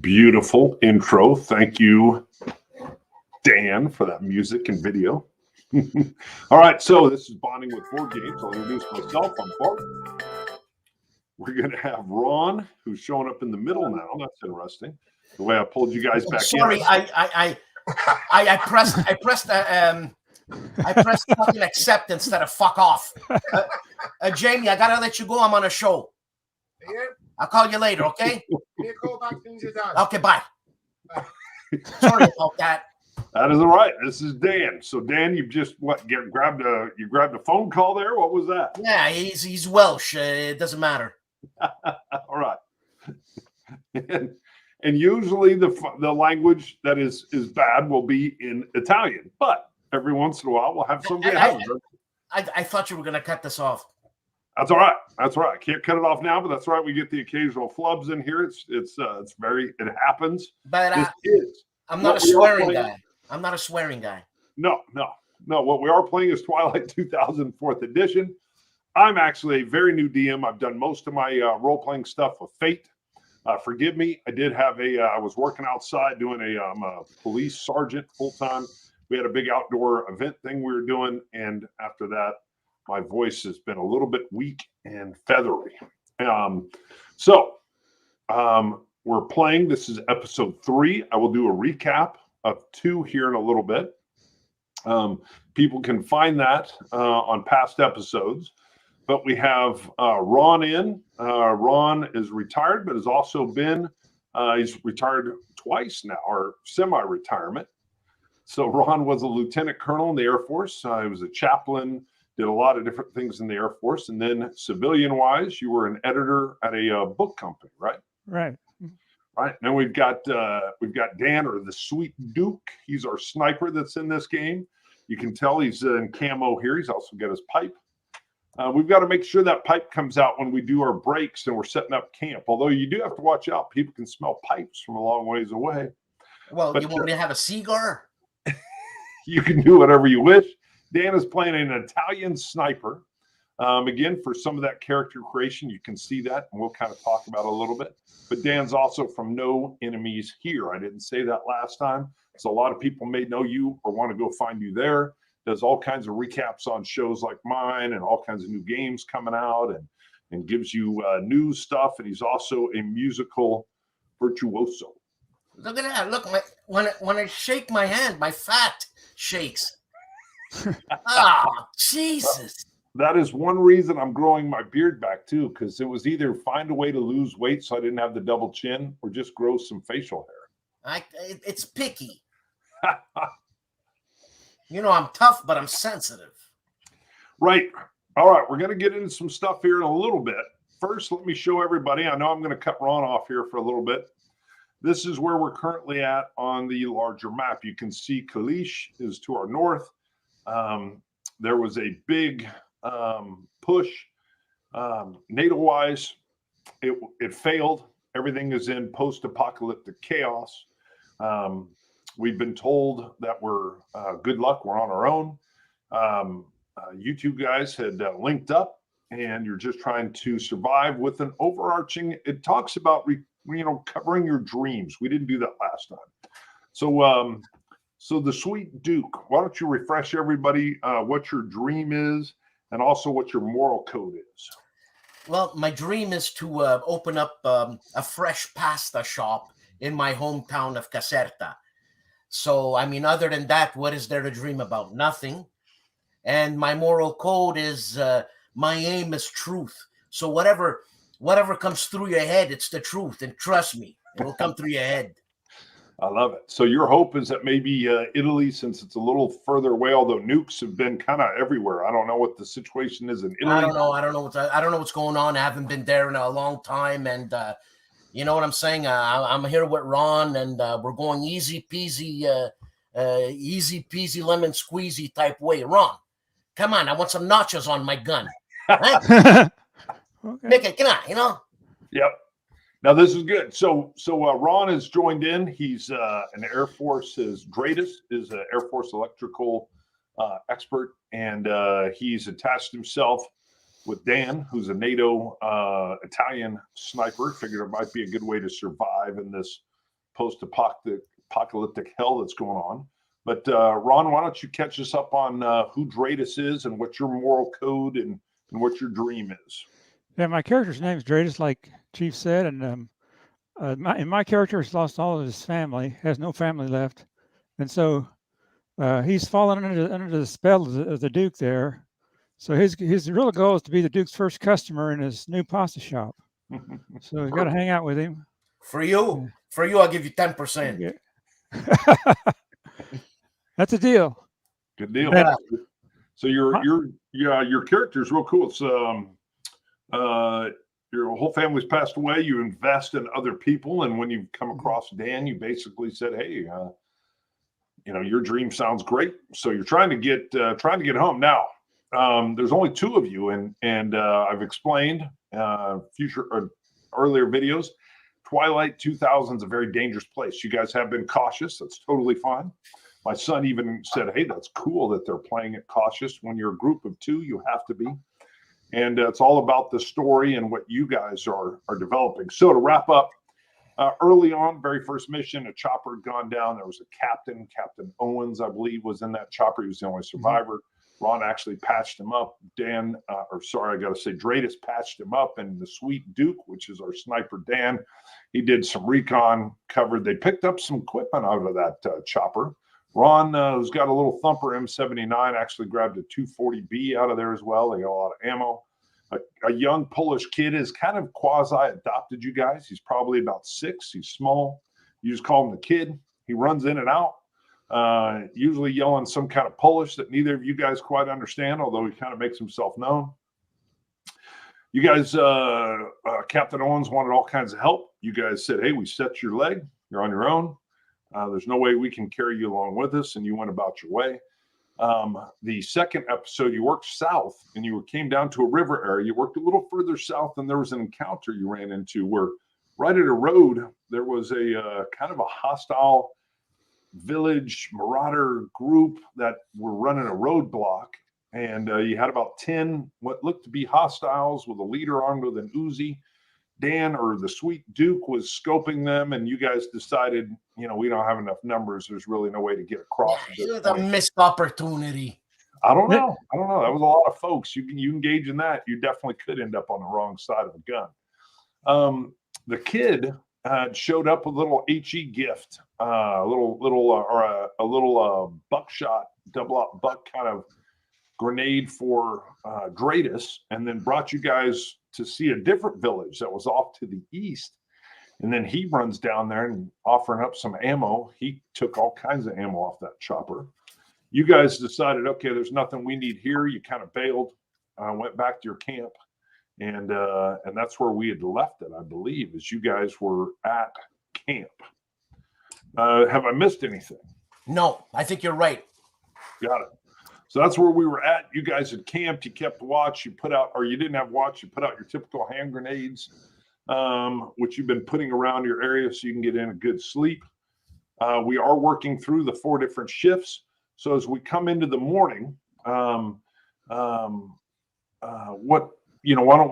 Beautiful intro. Thank you, Dan, for that music and video. All right, so this is Bonding with Board Games. I'll introduce myself. I'm Bart. We're going to have Ron, who's showing up in the middle now. That's interesting. The way I pulled you guys back Sorry, in. I pressed fucking accept instead of fuck off. Jamie, I gotta let you go. I'm on a show. Yeah. I'll call you later, okay? You call back things you're done. Okay, bye. Sorry about that. That is all right. This is Dan. So Dan, you just grabbed a phone call there. What was that? Yeah, he's Welsh. It doesn't matter. All right. And usually the language that is bad will be in Italian, but every once in a while we'll have something. I thought you were gonna cut this off. That's all right. That's right. I can't cut it off now, but that's right. We get the occasional flubs in here. It happens. But I'm not a swearing guy. I'm not a swearing guy. No. What we are playing is Twilight 2004th edition. I'm actually a very new DM. I've done most of my role-playing stuff with Fate. Forgive me. I was working outside doing I'm a police sergeant full-time. We had a big outdoor event thing we were doing. And after that, my voice has been a little bit weak and feathery. We're playing. This is episode 3. I will do a recap of 2 here in a little bit. People can find that on past episodes. But we have Ron in. Ron is retired, but has also been, he's retired twice now, or semi-retirement. So Ron was a lieutenant colonel in the Air Force. He was a chaplain, did a lot of different things in the Air Force. And then civilian-wise, you were an editor at a book company, right? Right. Right. Now we've got Dan, or the Sweet Duke. He's our sniper that's in this game. You can tell he's in camo here. He's also got his pipe. We've got to make sure that pipe comes out when we do our breaks and we're setting up camp. Although you do have to watch out. People can smell pipes from a long ways away. Well, you want me to have a cigar? You can do whatever you wish. Dan is playing an Italian sniper. Again, for some of that character creation, you can see that, and we'll kind of talk about it a little bit. But Dan's also from No Enemies Here. I didn't say that last time. So a lot of people may know you or want to go find you there. Does all kinds of recaps on shows like mine and all kinds of new games coming out, and gives you news stuff. And he's also a musical virtuoso. Look at that. Look, when I shake my hand, my fat shakes. Jesus. That is one reason I'm growing my beard back too, because it was either find a way to lose weight so I didn't have the double chin, or just grow some facial hair. It's picky. You know, I'm tough, but I'm sensitive. Right. All right. We're going to get into some stuff here in a little bit. First, let me show everybody. I know I'm going to cut Ron off here for a little bit. This is where we're currently at on the larger map. You can see Kalish is to our north. There was a big push NATO-wise. It failed. Everything is in post-apocalyptic chaos. We've been told that we're good luck. We're on our own. You two guys had linked up, and you're just trying to survive with an overarching. It talks about covering your dreams. We didn't do that last time. So the Sweet Duke, why don't you refresh everybody what your dream is, and also what your moral code is? Well, my dream is to open up a fresh pasta shop in my hometown of Caserta. So, I mean, other than that, what is there to dream about? Nothing. And my moral code is my aim is truth. So whatever comes through your head, it's the truth. And trust me, it will come through your head. I love it. So your hope is that maybe Italy, since it's a little further away, although nukes have been kind of everywhere. I don't know what the situation is in Italy. I don't know what's going on. I haven't been there in a long time, and you know what I'm saying? I'm here with Ron, and we're going easy peasy lemon squeezy type way. Ron, come on! I want some nachos on my gun. Right? Okay. Make it, come on, you know. Yep. Now this is good. So Ron has joined in. He's an Air Force. Dradus is an Air Force electrical expert, and he's attached himself with Dan, who's a NATO Italian sniper. Figured it might be a good way to survive in this post-apocalyptic hell that's going on. But Ron, why don't you catch us up on who Dradus is and what your moral code and what your dream is? Yeah, my character's name is Dradus, like Chief said, and my character has lost all of his family, has no family left, and so he's fallen under the spell of the Duke there. So his real goal is to be the Duke's first customer in his new pasta shop. So you got to hang out with him. For you, I'll give you 10%. Yeah. That's a deal. Good deal. Yeah. So your character is real cool. It's your whole family's passed away. You invest in other people, and when you come across Dan, you basically said, "Hey, your dream sounds great." So you're trying to get home now. There's only two of you, and I've explained earlier videos. Twilight 2000 is a very dangerous place. You guys have been cautious. That's totally fine. My son even said, "Hey, that's cool that they're playing it cautious. When you're a group of two, you have to be." And it's all about the story and what you guys are developing. So to wrap up, early on, very first mission, a chopper had gone down. There was a captain, Captain Owens, I believe, was in that chopper. He was the only survivor. Mm-hmm. Ron actually patched him up. Dradus patched him up, and the Sweet Duke, which is our sniper Dan, he did some recon covered. They picked up some equipment out of that chopper. Ron, who's got a little thumper M79, actually grabbed a 240B out of there as well. They got a lot of ammo. A young Polish kid is kind of quasi-adopted you guys. He's probably about 6. He's small. You just call him the kid. He runs in and out, usually yelling some kind of Polish that neither of you guys quite understand, although he kind of makes himself known. You guys, Captain Owens wanted all kinds of help. You guys said, "Hey, we set your leg. You're on your own. There's no way we can carry you along with us," and you went about your way. The second episode, you worked south and you came down to a river area. You worked a little further south, and there was an encounter you ran into where right at a road, there was a kind of a hostile village marauder group that were running a roadblock. And you had about 10 what looked to be hostiles with a leader armed with an Uzi. Dan, or the Sweet Duke, was scoping them, and you guys decided, we don't have enough numbers. There's really no way to get across. It was a missed opportunity. I don't know. That was a lot of folks. You engage in that, you definitely could end up on the wrong side of a gun. The kid showed up with a little HE gift, a little buckshot, double-out buck kind of grenade for Dradus, and then brought you guys to see a different village that was off to the east. And then he runs down there and offering up some ammo. He took all kinds of ammo off that chopper. You guys decided, okay, there's nothing we need here. You kind of bailed, went back to your camp, and that's where we had left it, I believe, as you guys were at camp. Have I missed anything? No, I think you're right. Got it. So that's where we were at. You guys had camped. You kept watch. You didn't have watch. You put out your typical hand grenades, which you've been putting around your area so you can get in a good sleep. We are working through the 4 different shifts. So as we come into the morning, why don't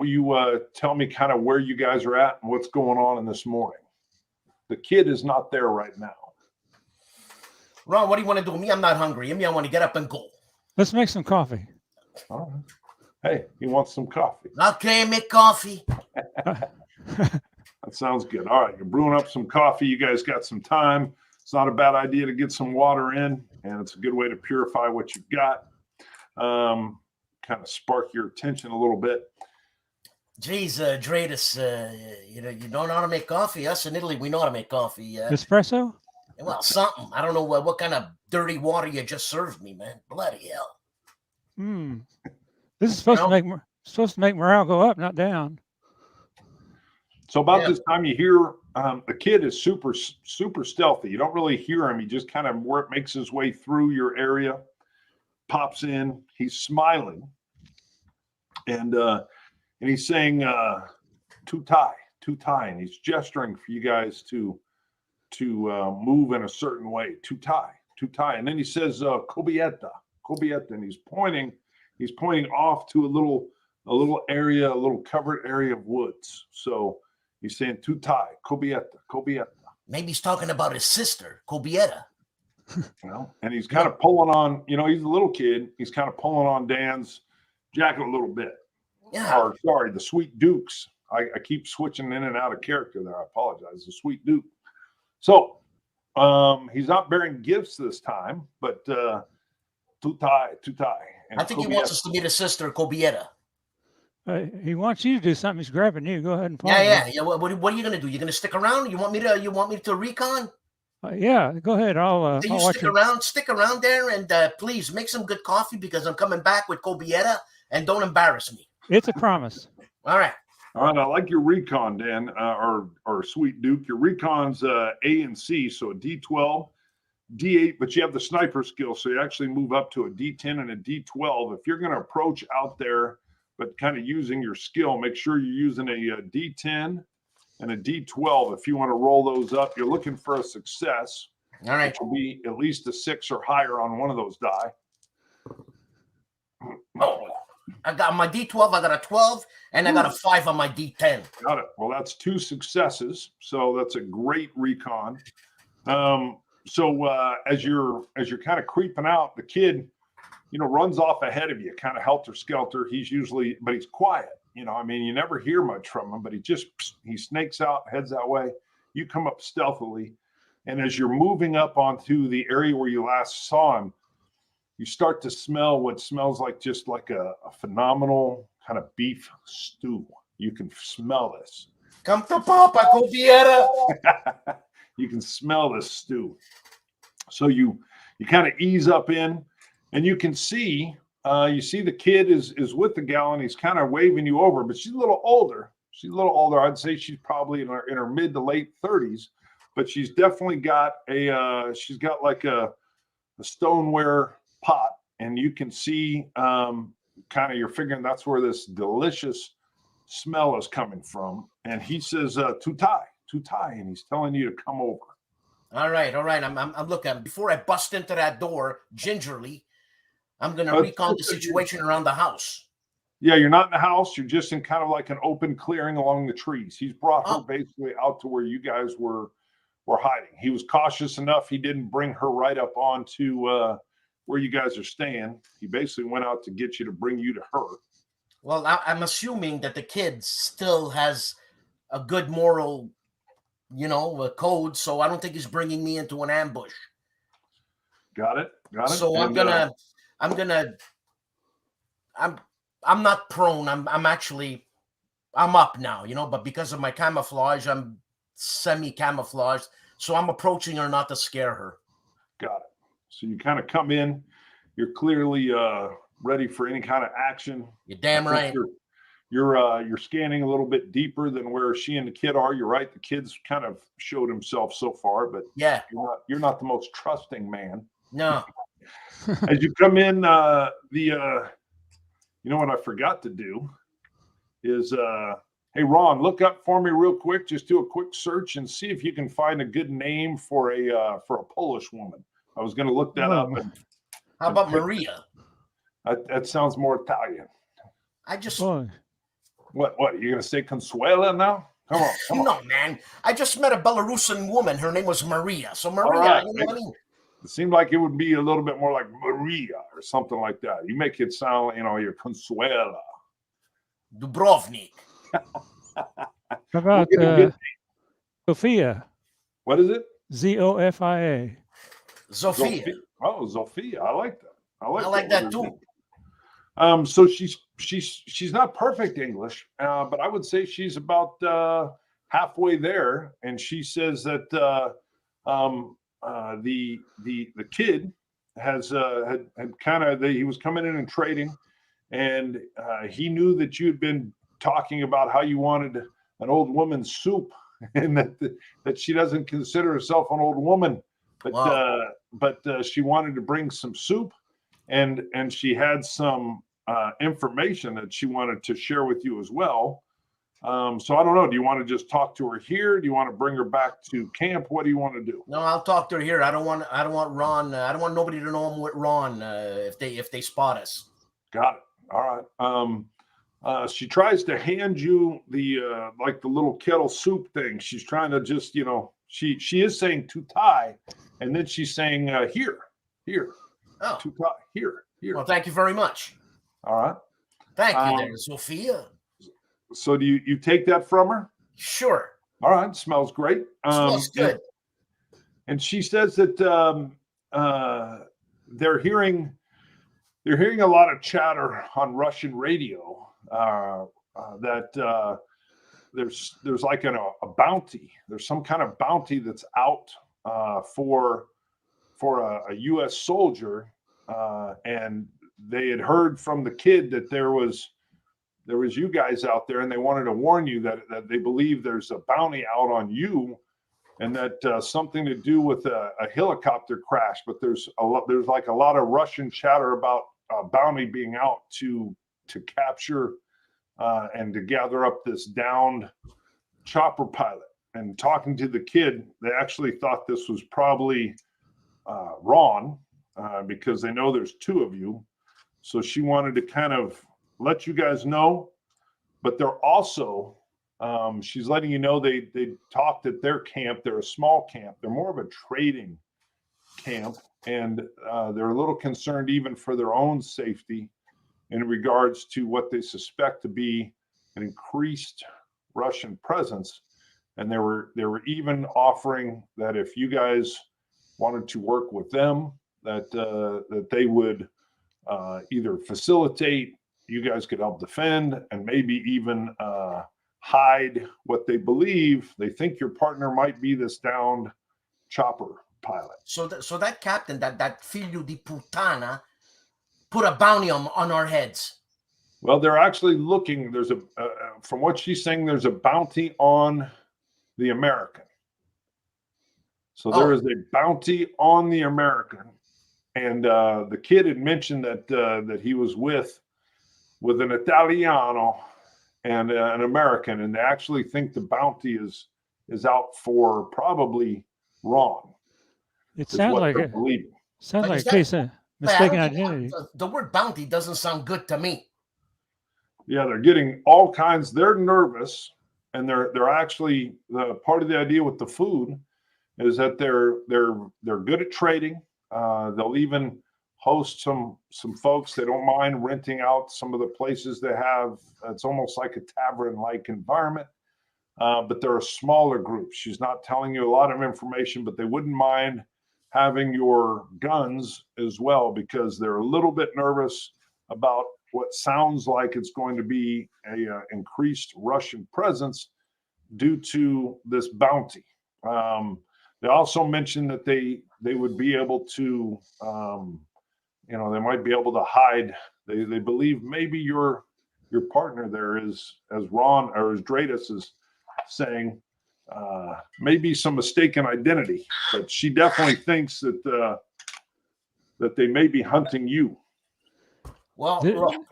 you tell me kind of where you guys are at and what's going on in this morning? The kid is not there right now. Ron, what do you want to do? Me, I'm not hungry. Me, I want to get up and go. Let's make some coffee. All right. Hey, he wants some coffee. Okay, make coffee. That sounds good. All right, you're brewing up some coffee. You guys got some time. It's not a bad idea to get some water in, and it's a good way to purify what you've got. Kind of spark your attention a little bit. Jeez, Dradus, you don't know how to make coffee. Us in Italy, we know how to make coffee. Espresso? Well, something. I don't know what kind of dirty water you just served me, man. Bloody hell. This is supposed to make morale go up, not down. So about this time, you hear the kid is super, super stealthy. You don't really hear him. He just kind of makes his way through your area, pops in. He's smiling, and he's saying, "Tutai, tutai," and he's gesturing for you guys to move in a certain way. Tutai, tutai, and then he says, "Kobieta, kobieta," and he's pointing off to a little area, a little covered area of woods. So he's saying, "Tutai, kobieta, kobieta." Maybe he's talking about his sister, Kobieta. And he's kind of pulling on, he's a little kid. He's kind of pulling on Dan's jacket a little bit. Yeah. Or sorry, the Sweet Dukes. I keep switching in and out of character there. I apologize. The Sweet Duke. So he's not bearing gifts this time, but tutai. I think he wants us to meet his sister, Kobieta. He wants you to do something. He's grabbing you. Go ahead and follow him. Yeah. What are you gonna do? You gonna stick around? You want me to recon? Yeah, go ahead. I'll watch stick around. Stick around there, and please make some good coffee because I'm coming back with Kobieta, and don't embarrass me. It's a promise. All right. I like your recon, Dan, or Sweet Duke. Your recon's A and C, so a D12, D8, but you have the sniper skill, so you actually move up to a D10 and a D12. If you're going to approach out there, but kind of using your skill, make sure you're using a D10 and a D12. If you want to roll those up, you're looking for a success. All right. Which will be at least a 6 or higher on one of those die. Oh, I got my D12, I got a 12, and I got a 5 on my D10. Got it. Well, that's 2 successes, so that's a great recon. So as you're kind of creeping out, the kid, runs off ahead of you, kind of helter skelter. He's quiet. You never hear much from him, but he snakes out, heads that way. You come up stealthily, and as you're moving up onto the area where you last saw him, you start to smell what smells like just like a phenomenal kind of beef stew. You can smell this. Come to Papa, Kobieta. You can smell this stew. So you kind of ease up in, and you can see, the kid is with the gal, and he's kind of waving you over, but she's a little older. I'd say she's probably in her mid to late 30s, but she's definitely got she's got like a stoneware pot, and you can see kind of, you're figuring that's where this delicious smell is coming from. And he says, tutai, and he's telling you to come over. All right. I'm looking. Before I bust into that door gingerly, I'm going to recon the situation around the house. Yeah, you're not in the house. You're just in kind of like an open clearing along the trees. He's brought her basically out to where you guys were hiding. He was cautious enough. He didn't bring her right up onto where you guys are staying. He basically went out to get you to bring you to her. Well, I'm assuming that the kid still has a good moral, code. So I don't think he's bringing me into an ambush. Got it. So I'm not prone. I'm up now, but because of my camouflage, I'm semi-camouflaged. So I'm approaching her not to scare her. Got it. So you kind of come in. You're clearly ready for any kind of action. You're damn right. You're scanning a little bit deeper than where she and the kid are. You're right. The kid's kind of showed himself so far, but yeah, you're not the most trusting man. No. As you come in, what I forgot to do is, hey, Ron, look up for me real quick. Just do a quick search and see if you can find a good name for a Polish woman. I was going to look that up. How about Maria? That sounds more Italian. What? You're going to say Consuela now? Come on. No, man. I just met a Belarusian woman. Her name was Maria. So Maria, right, you know what I mean? It seemed like it would be a little bit more like Maria or something like that. You make it sound, you're Consuela. Dubrovnik. How about Sophia? What is it? Zofia. Sophia. Oh, Sophia. I like that. I like that too. So she's not perfect English, but I would say she's about halfway there. And she says that the kid had kind of, he was coming in and trading, and he knew that you had been talking about how you wanted an old woman's soup, and that she doesn't consider herself an old woman, but wow. but she wanted to bring some soup, and she had some information that she wanted to share with you as well. So I don't know. Do you want to just talk to her here? Do you want to bring her back to camp? What do you want to do? No, I'll talk to her here. I don't want Ron. I don't want nobody to know I'm with Ron if they spot us. Got it. All right. She tries to hand you the like the little kettle soup thing. She's trying to just She is saying to tie, and then she's saying here. Oh, To tie, here. well, thank you very much. All right. Thank you, there, Sophia. So do you take that from her? Sure. All right. Smells great. Smells good. And she says that they're hearing a lot of chatter on Russian radio that there's like a bounty. There's some kind of bounty that's out for a U.S. soldier, and they had heard from the kid that there was you guys out there, and they wanted to warn you that they believe there's a bounty out on you, and that something to do with a helicopter crash. But there's like a lot of Russian chatter about bounty being out to capture and to gather up this downed chopper pilot. And talking to the kid, they actually thought this was probably Ron because they know there's two of you. So she wanted to kind of let you guys know, but they're also she's letting you know they talked at their camp. They're a small camp. They're more of a trading camp, and they're a little concerned even for their own safety in regards to what they suspect to be an increased Russian presence. And they were even offering that if you guys wanted to work with them, that they would either facilitate, you guys could help defend, and maybe even hide what they believe. They think your partner might be this downed chopper pilot. So that captain, that figlio di puttana, put a bounty on our heads. Well, they're actually looking. There's from what she's saying, there's a bounty on the American. So there is a bounty on the American, and the kid had mentioned that he was with an Italiano and an American, and they actually think the bounty is out for probably Ron. It sounds like a case of mistaken identity. The word bounty doesn't sound good to me. Yeah, they're getting all kinds. They're nervous, and they're actually part of the idea with the food is that they're good at trading. They'll even host some folks. They don't mind renting out some of the places they have. It's almost like a tavern-like environment, but they're a smaller group. She's not telling you a lot of information, but they wouldn't mind having your guns as well because they're a little bit nervous about what sounds like it's going to be a increased Russian presence due to this bounty. They also mentioned that they would be able to, they might be able to hide. They believe maybe your partner there is, as Ron or as Dradus is saying, maybe some mistaken identity, but she definitely thinks that they may be hunting you. Well,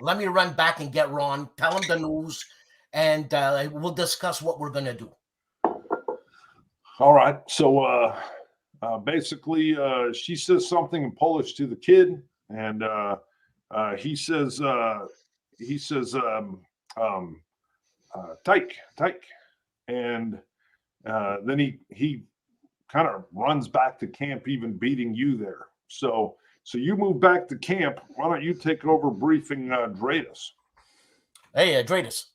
let me run back and get Ron, tell him the news, and we'll discuss what we're going to do. All right. So basically, she says something in Polish to the kid, and he says, "Tyke," and then he kind of runs back to camp, even beating you there. So you move back to camp. Why don't you take over briefing Dradus? Hey, Dradus.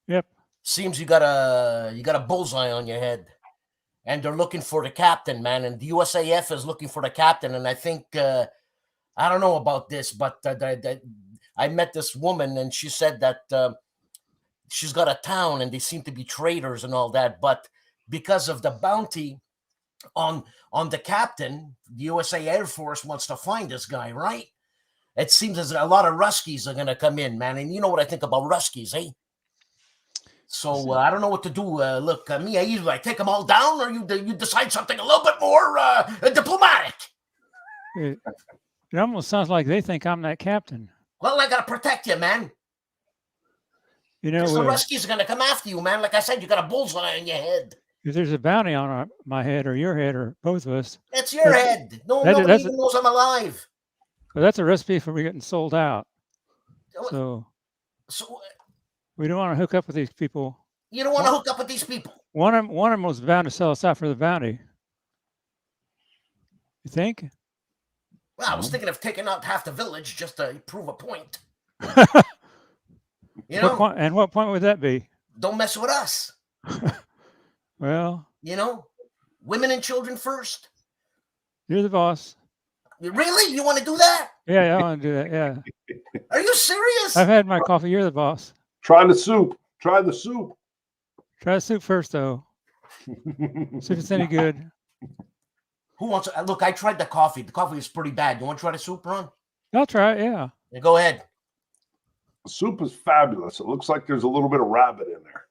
Yep. Seems you got a bullseye on your head, and they're looking for the captain, man. And the USAF is looking for the captain. And I think I don't know about this, but I met this woman, and she said that she's got a town, and they seem to be traders and all that. But because of the bounty on the captain, the USA Air Force wants to find this guy, right? It seems as a lot of Ruskies are going to come in, man. And you know what I think about Ruskies, eh? So I don't know what to do. Look, me, I either take them all down, or you decide something a little bit more diplomatic. It almost sounds like they think I'm that captain. Well, I got to protect you, man. You know, the Ruskies are going to come after you, man. Like I said, you got a bullseye on your head. If there's a bounty on my head or your head or both of us. It's your head. Nobody even knows I'm alive. Well, that's a recipe for me getting sold out. So we don't want to hook up with these people. You don't want to hook up with these people. One of them was bound to sell us out for the bounty. You think? Well, I was thinking of taking out half the village just to prove a point. You What know, point, and what point would that be? don't mess with us. Well, You know, women and children first. you're the boss. Really? You want to do that? Yeah, I want to do that. Yeah. Are you serious? I've had my coffee. You're the boss. Try the soup. Try the soup. Try the soup first, though. See if it's any good. Who wants to look? I tried the coffee. The coffee is pretty bad. You want to try the soup, Ron? I'll try it. Yeah. Yeah, go ahead. The soup is fabulous. It looks like there's a little bit of rabbit in there.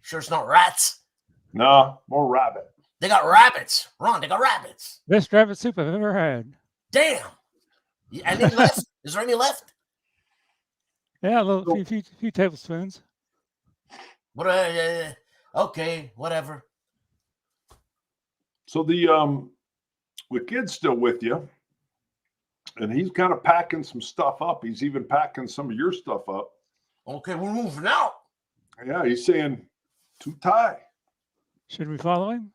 Sure, it's not rats. No, more rabbit. They got rabbits, Ron. They got rabbits. Best rabbit soup I've ever had. Damn. Any left? Is there any left? Yeah, a few tablespoons. What? Okay, whatever. So the kid's still with you, and he's kind of packing some stuff up. He's even packing some of your stuff up. Okay, we're moving out. Yeah, he's saying too tie. Should we follow him?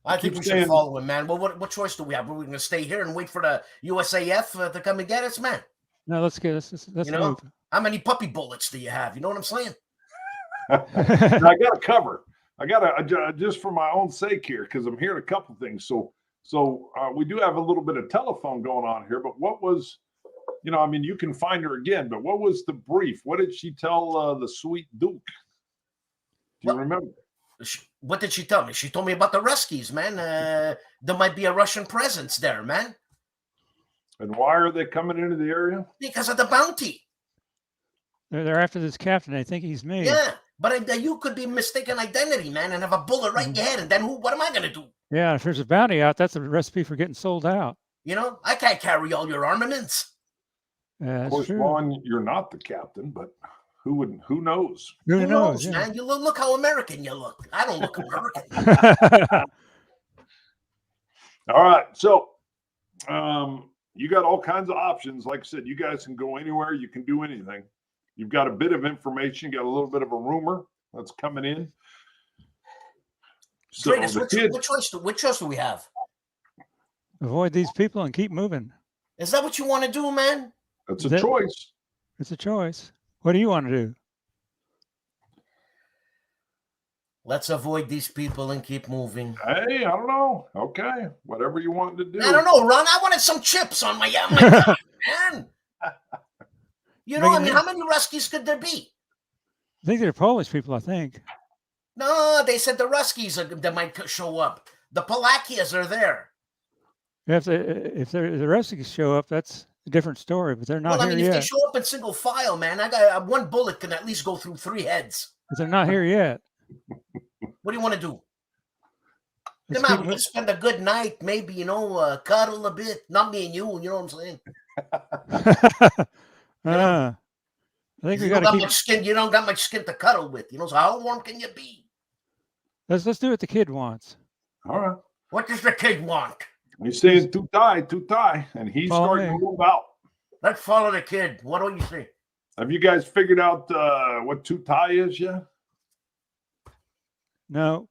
I think we should follow him, man. Well, what choice do we have? Are we going to stay here and wait for the USAF to come and get us, man? No, let's move. How many puppy bullets do you have? You know what I'm saying? I got to cover. I got to just for my own sake here because I'm hearing a couple things. So we do have a little bit of telephone going on here. But what was, I mean, you can find her again. But what was the brief? What did she tell the sweet Duke? Do you remember? What did she tell me? She told me about the Ruskies, man. There might be a Russian presence there, man. And why are they coming into the area? Because of the bounty. They're after this captain. They think he's me. Yeah, but you could be mistaken identity, man, and have a bullet right in your head. And then what am I going to do? Yeah, if there's a bounty out, that's a recipe for getting sold out. I can't carry all your armaments. Of course, Ron, you're not the captain, but who knows? Who knows, man? You look how American you look. I don't look American. All right. So you got all kinds of options. Like I said, you guys can go anywhere. You can do anything. You've got a bit of information. You got a little bit of a rumor that's coming in. So Dradus, what choice do we have? Avoid these people and keep moving. Is that what you want to do, man? That's a choice. It's a choice. What do you want to do? Let's avoid these people and keep moving. Hey, I don't know. Okay, whatever you want to do. I don't know, Ron. I wanted some chips on my gun, man. I mean, how many Ruskies could there be? I think they're Polish people, I think. No, they said the Ruskies that might show up. The Palakias are there. If the Ruskies show up, that's a different story, but they're not here yet. If they show up in single file, man, I got one bullet can at least go through 3 heads. But they're not here yet. What do you want to do? Come on, we can spend a good night, maybe, cuddle a bit. Not me and you, you know what I'm saying? I think we got to keep... much skin. You don't got much skin to cuddle with, so how warm can you be? Let's do what the kid wants. All right. What does the kid want? He's saying too tie, and he's starting to move out. Let's follow the kid. What do you think? Have you guys figured out what too tie is yet? No.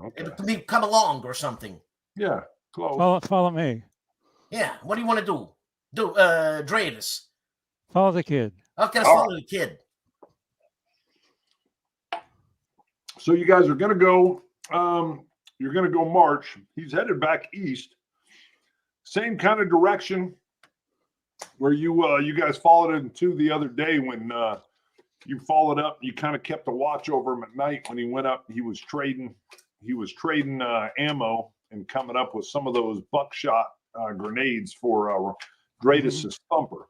Okay. It could come along or something. Yeah, close. Follow me. Yeah. What do you want to do? Dradus. Follow the kid. Okay, let's follow the kid. So you guys are going to go. You're going to go march. He's headed back east. Same kind of direction where you guys followed into the other day when you followed up. You kind of kept a watch over him at night when he went up. He was trading ammo and coming up with some of those buckshot grenades for Dradus' thumper.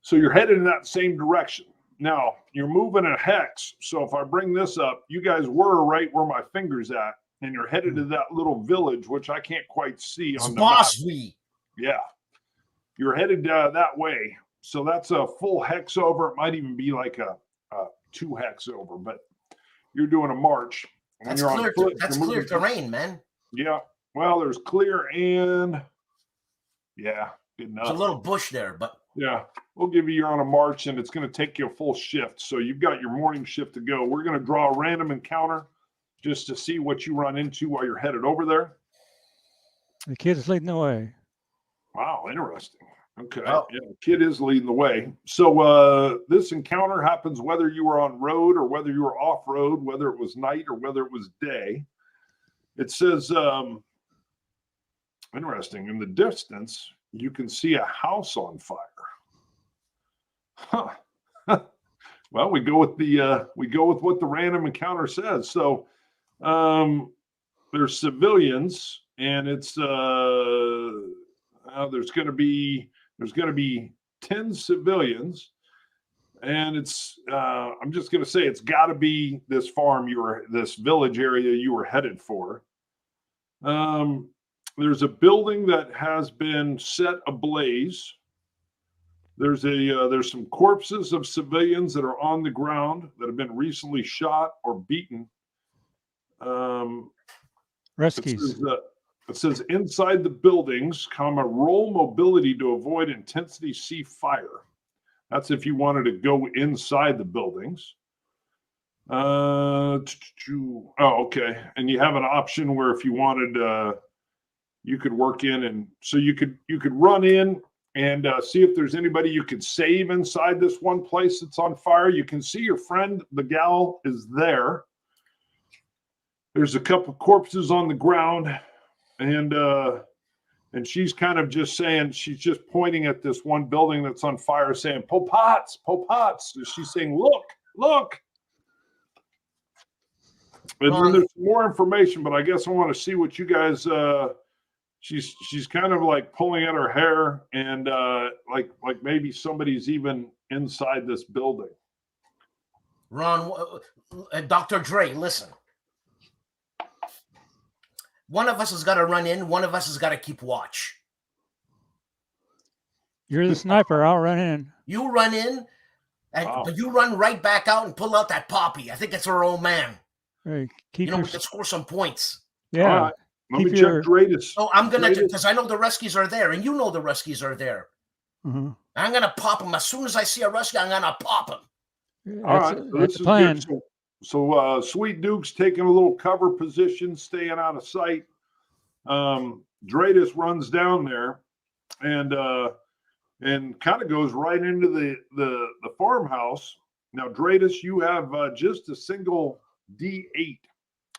So you're headed in that same direction. Now you're moving a hex. So if I bring this up, you guys were right where my finger's at, and you're headed to that little village, which I can't quite see on the map. Yeah, you're headed that way. So that's a full hex over. It might even be like a 2 hex over, but you're doing a march. That's clear. That's clear terrain, man. Yeah. Well, there's clear and good enough. There's a little bush there, but yeah. you're on a march, and it's going to take you a full shift. So you've got your morning shift to go. We're going to draw a random encounter just to see what you run into while you're headed over there. The kid is leading the way. Wow, interesting. Okay, Oh. yeah, the kid is leading the way. So this encounter happens whether you were on road or whether you were off road, whether it was night or whether it was day. It says, interesting, in the distance, you can see a house on fire. Huh. Well, we go with what the random encounter says. So there's civilians, and it's there's going to be 10 civilians, and it's I'm just going to say it's got to be this this village area you were headed for. There's a building that has been set ablaze. There's some corpses of civilians that are on the ground that have been recently shot or beaten. Rescues. It says inside the buildings, roll mobility to avoid intensity C fire. That's if you wanted to go inside the buildings. Okay. And you have an option where if you wanted, you could work in, and so you could run in and see if there's anybody you could save inside this one place that's on fire. You can see your friend, the gal, is there. There's a couple corpses on the ground, and she's kind of just saying, she's just pointing at this one building that's on fire, saying, "Po pots, po pots." She's saying, "Look." And then there's more information, but I guess I want to see what you guys. She's kind of like pulling at her hair, and like maybe somebody's even inside this building. Ron, Dr. Dre, listen. One of us has got to run in. One of us has got to keep watch. You're the sniper. I'll run in. You run in, and you run right back out and pull out that poppy. I think it's our old man. Hey, We can score some points. Yeah. All right. Let me check Dradus. Oh, I'm going to, because I know the rescues are there, and you know the rescues are there. Mm-hmm. I'm going to pop them. As soon as I see a rescue, I'm going to pop them. All right. That's the plan. Good. So Sweet Duke's taking a little cover position, staying out of sight. Dradus runs down there and kind of goes right into the farmhouse. Now, Dradus, you have just a single D8.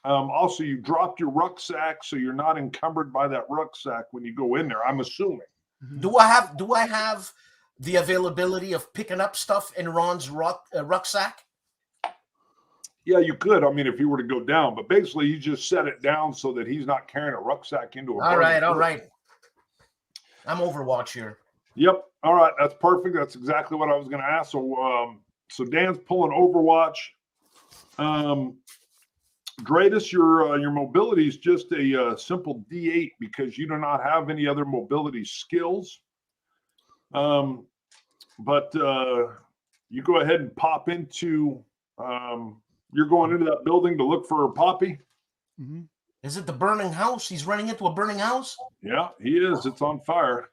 Also, you dropped your rucksack, so you're not encumbered by that rucksack when you go in there, I'm assuming. Do I have the availability of picking up stuff in Ron's rucksack? Yeah, you could. I mean, if you were to go down, but basically you just set it down so that he's not carrying a rucksack into a. All right. I'm Overwatch here. Yep. All right. That's perfect. That's exactly what I was going to ask. So Dan's pulling Overwatch. Dradus, your mobility is just a simple D8 because you do not have any other mobility skills. But you go ahead and pop into. You're going into that building to look for Poppy. Mm-hmm. Is it the burning house? He's running into a burning house? Yeah, he is. It's on fire.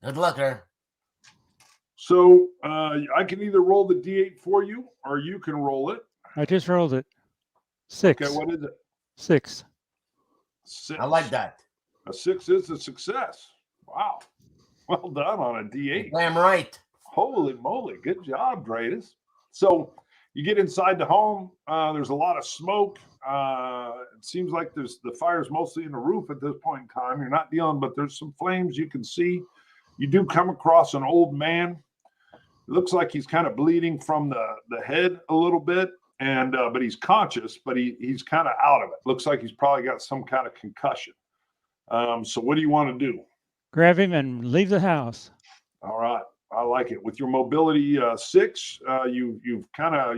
Good luck, her. So I can either roll the D8 for you, or you can roll it. I just rolled it. 6. Okay, what is it? 6. 6. I like that. A 6 is a success. Wow. Well done on a D8. Damn right. Holy moly. Good job, Dradus. So you get inside the home. There's a lot of smoke. It seems like the fire's mostly in the roof at this point in time. You're not dealing, but there's some flames you can see. You do come across an old man. It looks like he's kind of bleeding from the head a little bit, and but he's conscious, but he's kind of out of it. Looks like he's probably got some kind of concussion. So what do you want to do? Grab him and leave the house. All right. I like it. With your mobility 6, you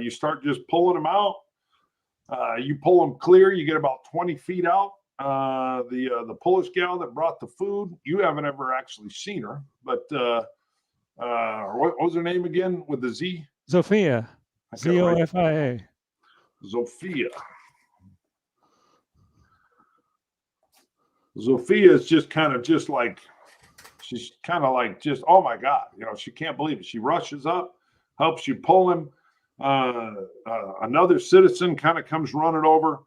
start just pulling them out. You pull them clear. You get about 20 feet out. The Polish gal that brought the food, you haven't ever actually seen her, but what was her name again with the Z? Zofia. Zofia. Zofia. Zofia is just kind of just like she's kind of like just, oh my God, she can't believe it. She rushes up, helps you pull him. Another citizen kind of comes running over,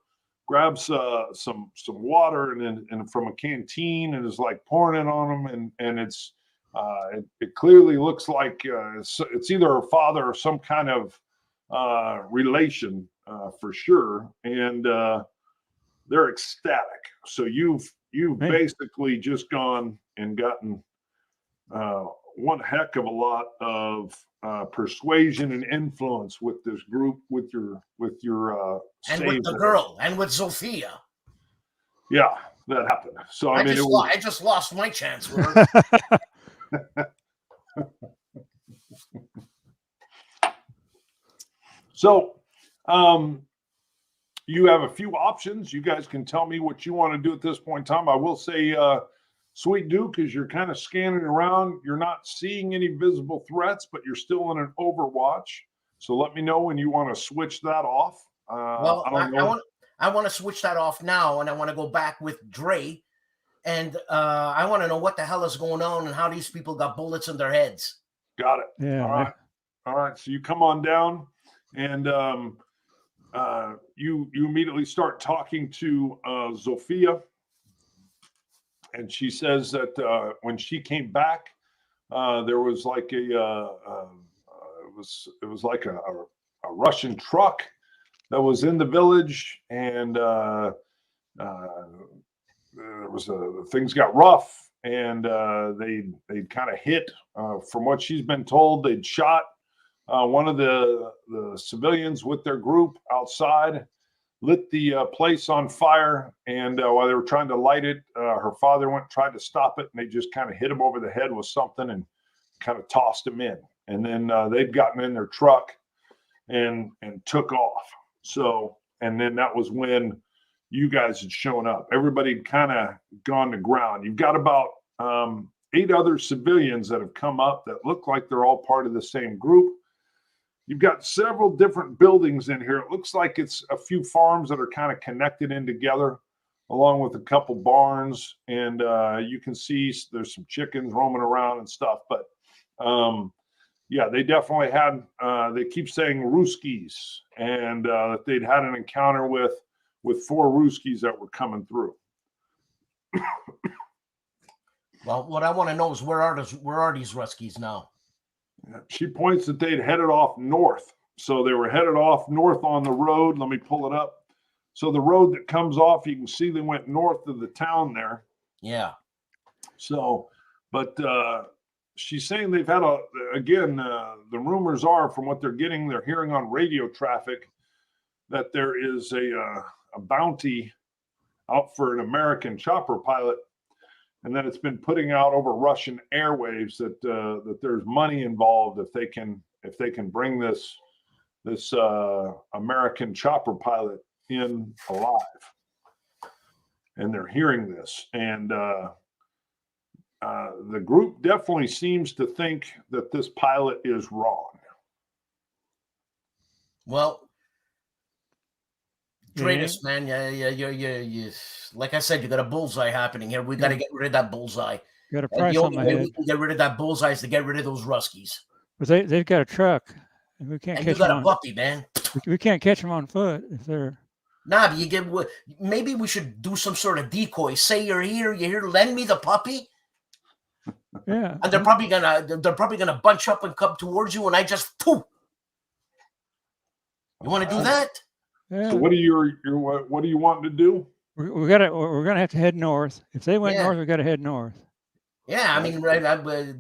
grabs some water and from a canteen and is like pouring it on him, and it's it clearly looks like it's either her father or some kind of relation for sure, and they're ecstatic. So you've basically just gone and gotten one heck of a lot of persuasion and influence with this group, with your and with the girl and with Zofia. Yeah, that happened. So I mean, I just lost my chance with her. So, you have a few options. You guys can tell me what you want to do at this point in time. I will say, Sweet Duke, as you're kind of scanning around, you're not seeing any visible threats, but you're still in an overwatch. So let me know when you want to switch that off. Well, I want to switch that off now, and I want to go back with Dre, and I want to know what the hell is going on and how these people got bullets in their heads. Got it. Yeah. All right. So you come on down, and you immediately start talking to Zofia. And she says that when she came back, there was like it was like a Russian truck that was in the village, and there was things got rough, and they kind of hit. From what she's been told, they'd shot one of the civilians with their group outside, lit the place on fire, and while they were trying to light it, her father tried to stop it, and they just kind of hit him over the head with something and kind of tossed him in. And then they'd gotten in their truck and took off. So, and then that was when you guys had shown up. Everybody had kind of gone to ground. You've got about 8 other civilians that have come up that look like they're all part of the same group. You've got several different buildings in here. It looks like it's a few farms that are kind of connected in together, along with a couple barns. And you can see there's some chickens roaming around and stuff. But yeah, they definitely had, they keep saying Ruskies, and that they'd had an encounter with 4 Ruskies that were coming through. Well, what I want to know is where are these Ruskies now? She points that they'd headed off north. So they were headed off north on the road. Let me pull it up. So the road that comes off, you can see they went north of the town there. Yeah. So, but she's saying they've had the rumors are, from what they're hearing on radio traffic, that there is a bounty out for an American chopper pilot, and that it's been putting out over Russian airwaves that there's money involved if they can bring this American chopper pilot in alive. And they're hearing this, and the group definitely seems to think that this pilot is wrong. Well, Dradus, man, yeah. Like I said, you got a bullseye happening here. We got to get rid of that bullseye. Got a price the on only my way head. we can get rid of that bullseye is to get rid of those Ruskies. But they've got a truck, and we can't And catch you got them a on. puppy, man. We can't catch them on foot if they're. Nah, but maybe we should do some sort of decoy. Say you're here, lend me the puppy. Yeah. And they're probably gonna bunch up and come towards you, and I just poof. You want to do that? Yeah. So what are what do you want to do? We're gonna have to head north. If they went north, we got to head north. Yeah, I mean,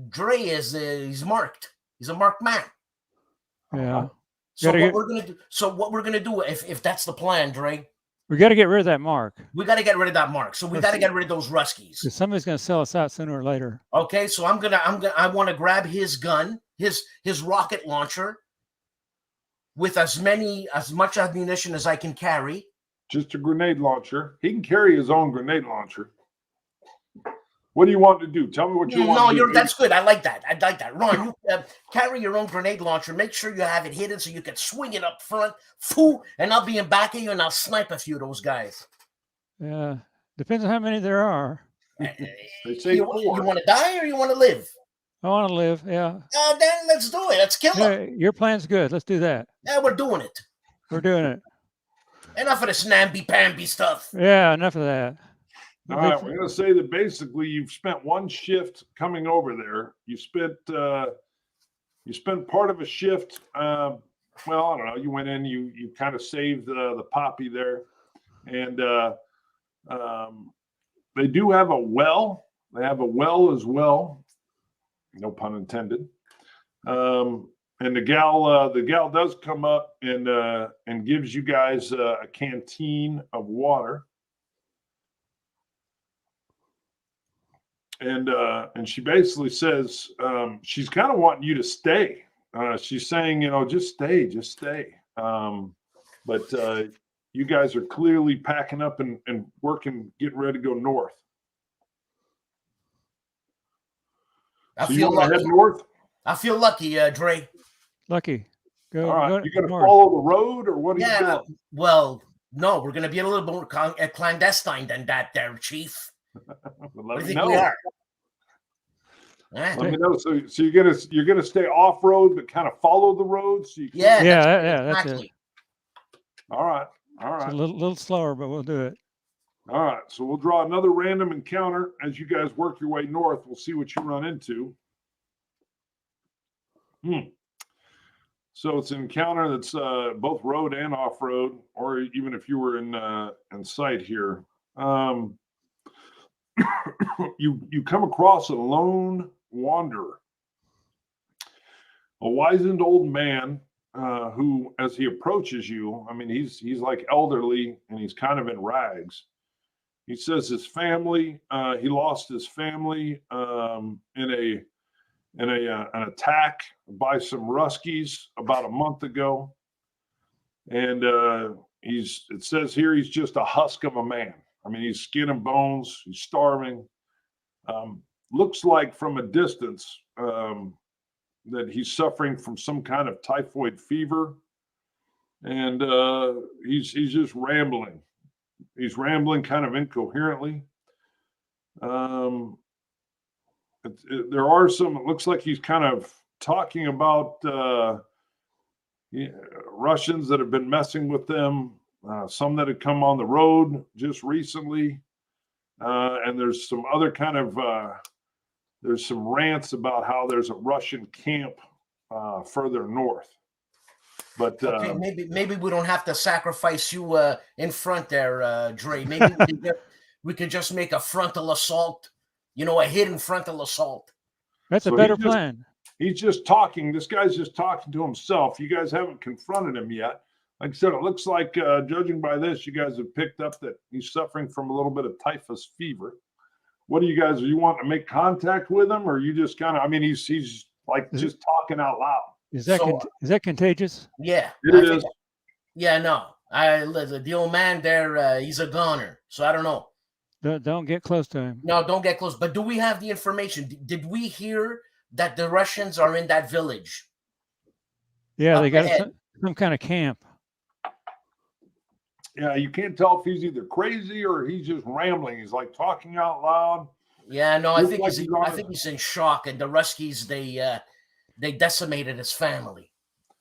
Dre he's marked. He's a marked man. Yeah. So what we're gonna do if that's the plan, Dre? We got to get rid of that mark. We got to get rid of that mark. So we got to get rid of those Ruskies. Because somebody's gonna sell us out sooner or later. Okay, so I want to grab his gun, his rocket launcher, with as much ammunition as I can carry. Just a grenade launcher. He can carry his own grenade launcher. What do you want to do? Tell me what you want to do. That's good. I like that. Ron, you carry your own grenade launcher. Make sure you have it hidden so you can swing it up front. And I'll be in back of you and I'll snipe a few of those guys. Yeah. Depends on how many there are. They say You 4. want to die or you want to live? I want to live. Yeah. Then let's do it. Let's kill him. Yeah, your plan's good. Let's do that. Yeah, we're doing it. We're doing it. Enough of this namby-pamby stuff. Yeah, enough of that. All right, we're going to say that basically you've spent one shift coming over there. You spent part of a shift. Well, I don't know. You went in. You kind of saved the poppy there, and they do have a well. They have a well as well. No pun intended. And the gal does come up and gives you guys a canteen of water. And she basically says she's kind of wanting you to stay. She's saying, just stay. But you guys are clearly packing up and working, getting ready to go north. I So you feel want to lucky. head north? I feel lucky, Dre. Lucky. Go. All right. Go You going to north. follow the road, or what are you Yeah. doing? Well, no, we're gonna be a little more clandestine than that, there, Chief. Let What do me you think know. we are? Eh? Let me know. So you're gonna stay off road, but kind of follow the road. So you can, Yeah, That's it. exactly. All right. It's a little slower, but we'll do it. All right. So we'll draw another random encounter as you guys work your way north. We'll see what you run into. So it's an encounter that's both road and off road, or even if you were in sight here. You come across a lone wanderer, a wizened old man who, as he approaches you, I mean, he's like elderly and he's kind of in rags. He says his family, he lost his family in an attack by some Ruskies about a month ago, and it says here he's just a husk of a man. I mean, he's skin and bones. He's starving. Looks like from a distance that he's suffering from some kind of typhoid fever, and he's just rambling. He's rambling kind of incoherently. There are some. It looks like he's kind of talking about Russians that have been messing with them. Some that had come on the road just recently, and there's some other kind of there's some rants about how there's a Russian camp further north. But Okay, maybe we don't have to sacrifice you in front there, Dre. Maybe we could just make a frontal assault. A hidden frontal assault. That's a So better plan. he's just talking. This guy's just talking to himself. You guys haven't confronted him yet. Like I said, it looks like, judging by this, you guys have picked up that he's suffering from a little bit of typhus fever. What do you guys? Are you wanting to make contact with him, or you just kind of? I mean, he's like just talking out loud. Is that contagious? Yeah, It is. Yeah, no. The old man there, he's a goner. So I don't know. Don't get close to him. No, don't get close. But do we have the information? Did we hear that the Russians are in that village? Yeah, they got ahead. some kind of camp. Yeah, you can't tell if he's either crazy or he's just rambling. He's like talking out loud. Yeah, no, I Looks think like he's in shock. And the Ruskies, they decimated his family.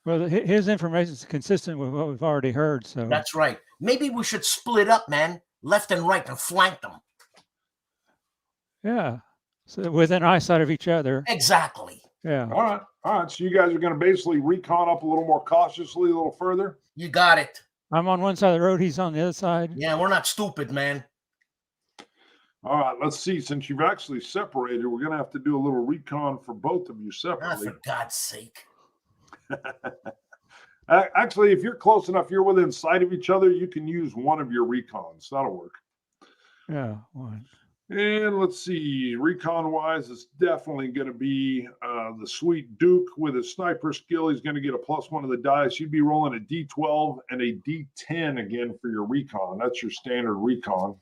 Well, his information is consistent with what we've already heard. So That's right. Maybe we should split up, man, left and right, and flank them. yeah, so within eyesight of each other. Exactly. Yeah. All right. So you guys are going to basically recon up a little more cautiously, a little further. You got it. I'm on one side of the road. He's on the other side. Yeah, we're not stupid, man. All right. Let's see. Since you've actually separated, we're going to have to do a little recon for both of you separately. For God's sake. Actually, if you're close enough, you're within sight of each other, you can use one of your recons. That'll work. Yeah. One. And let's see, recon wise, it's definitely going to be the sweet Duke with his sniper skill. He's going to get a +1 of the dice. You'd be rolling a D12 and a D10 again for your recon. That's your standard recon.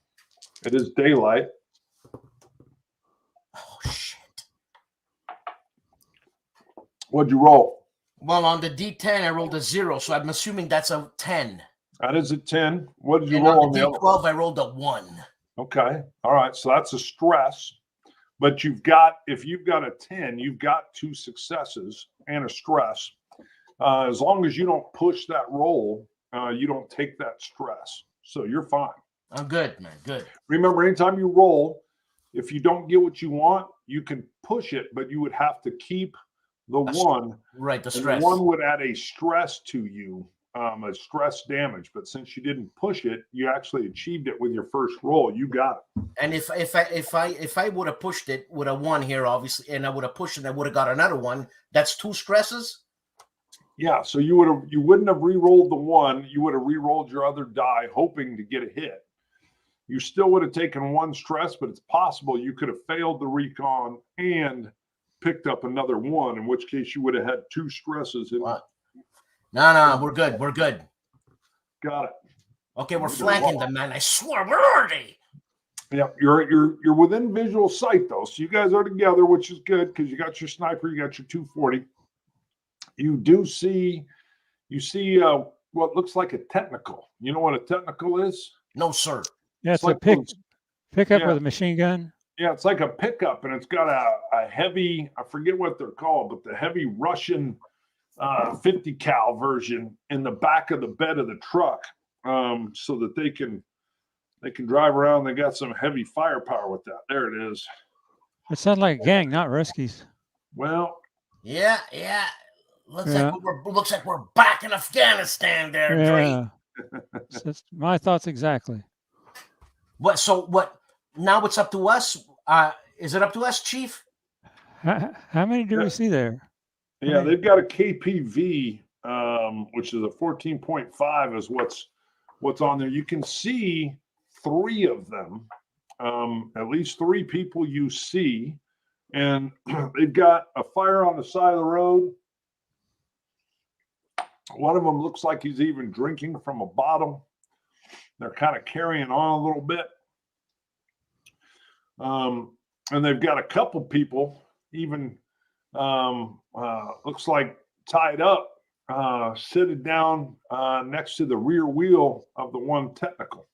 It is daylight. Oh, shit. What'd you roll? Well, on the D10, I rolled a 0, so I'm assuming that's a 10. That is a 10. What did you And roll on on the the other? D12, I rolled a 1. Okay. All right. So that's a stress. But if you've got a 10, you've got 2 successes and a stress. As long as you don't push that roll, you don't take that stress. So you're fine. I'm good, man. Good. Remember, anytime you roll, if you don't get what you want, you can push it, but you would have to keep the one. Right, the and stress. The one would add a stress to you, a stress damage. But since you didn't push it, you actually achieved it with your first roll. You got it. And if I would have pushed it with a 1 here, obviously, and I would have pushed it, I would have got another 1. That's 2 stresses. Yeah, so you wouldn't have re-rolled the 1. You would have re-rolled your other die, hoping to get a hit. You still would have taken 1 stress, but it's possible you could have failed the recon and picked up another 1, in which case you would have had 2 stresses. What? No, we're good. We're good. Got it. Okay, we're flanking them, man. I swear, we're already. Yeah, you're within visual sight though, so you guys are together, which is good because you got your sniper, you got your 240. You see what looks like a technical. You know what a technical is? No, sir. Yeah, it's like a those- pickup yeah. with a machine gun. Yeah, it's like a pickup, and it's got a heavy, I forget what they're called, but the heavy Russian 50 cal version in the back of the bed of the truck, so that they can drive around. They got some heavy firepower with that. There it is. It sounds like a gang, not Ruskies. Well, Yeah. Looks like we're back in Afghanistan there, Dre. Yeah. That's my thoughts exactly. What? So what? Now it's up to us. Is it up to us, Chief? How many do we see there? yeah, they've got a KPV, which is a 14.5 is what's on there. You can see 3 of them, at least 3 people you see, and they've got a fire on the side of the road. One of them looks like he's even drinking from a bottle. They're kind of carrying on a little bit. And they've got a couple people even looks like tied up, sitting down next to the rear wheel of the one technical.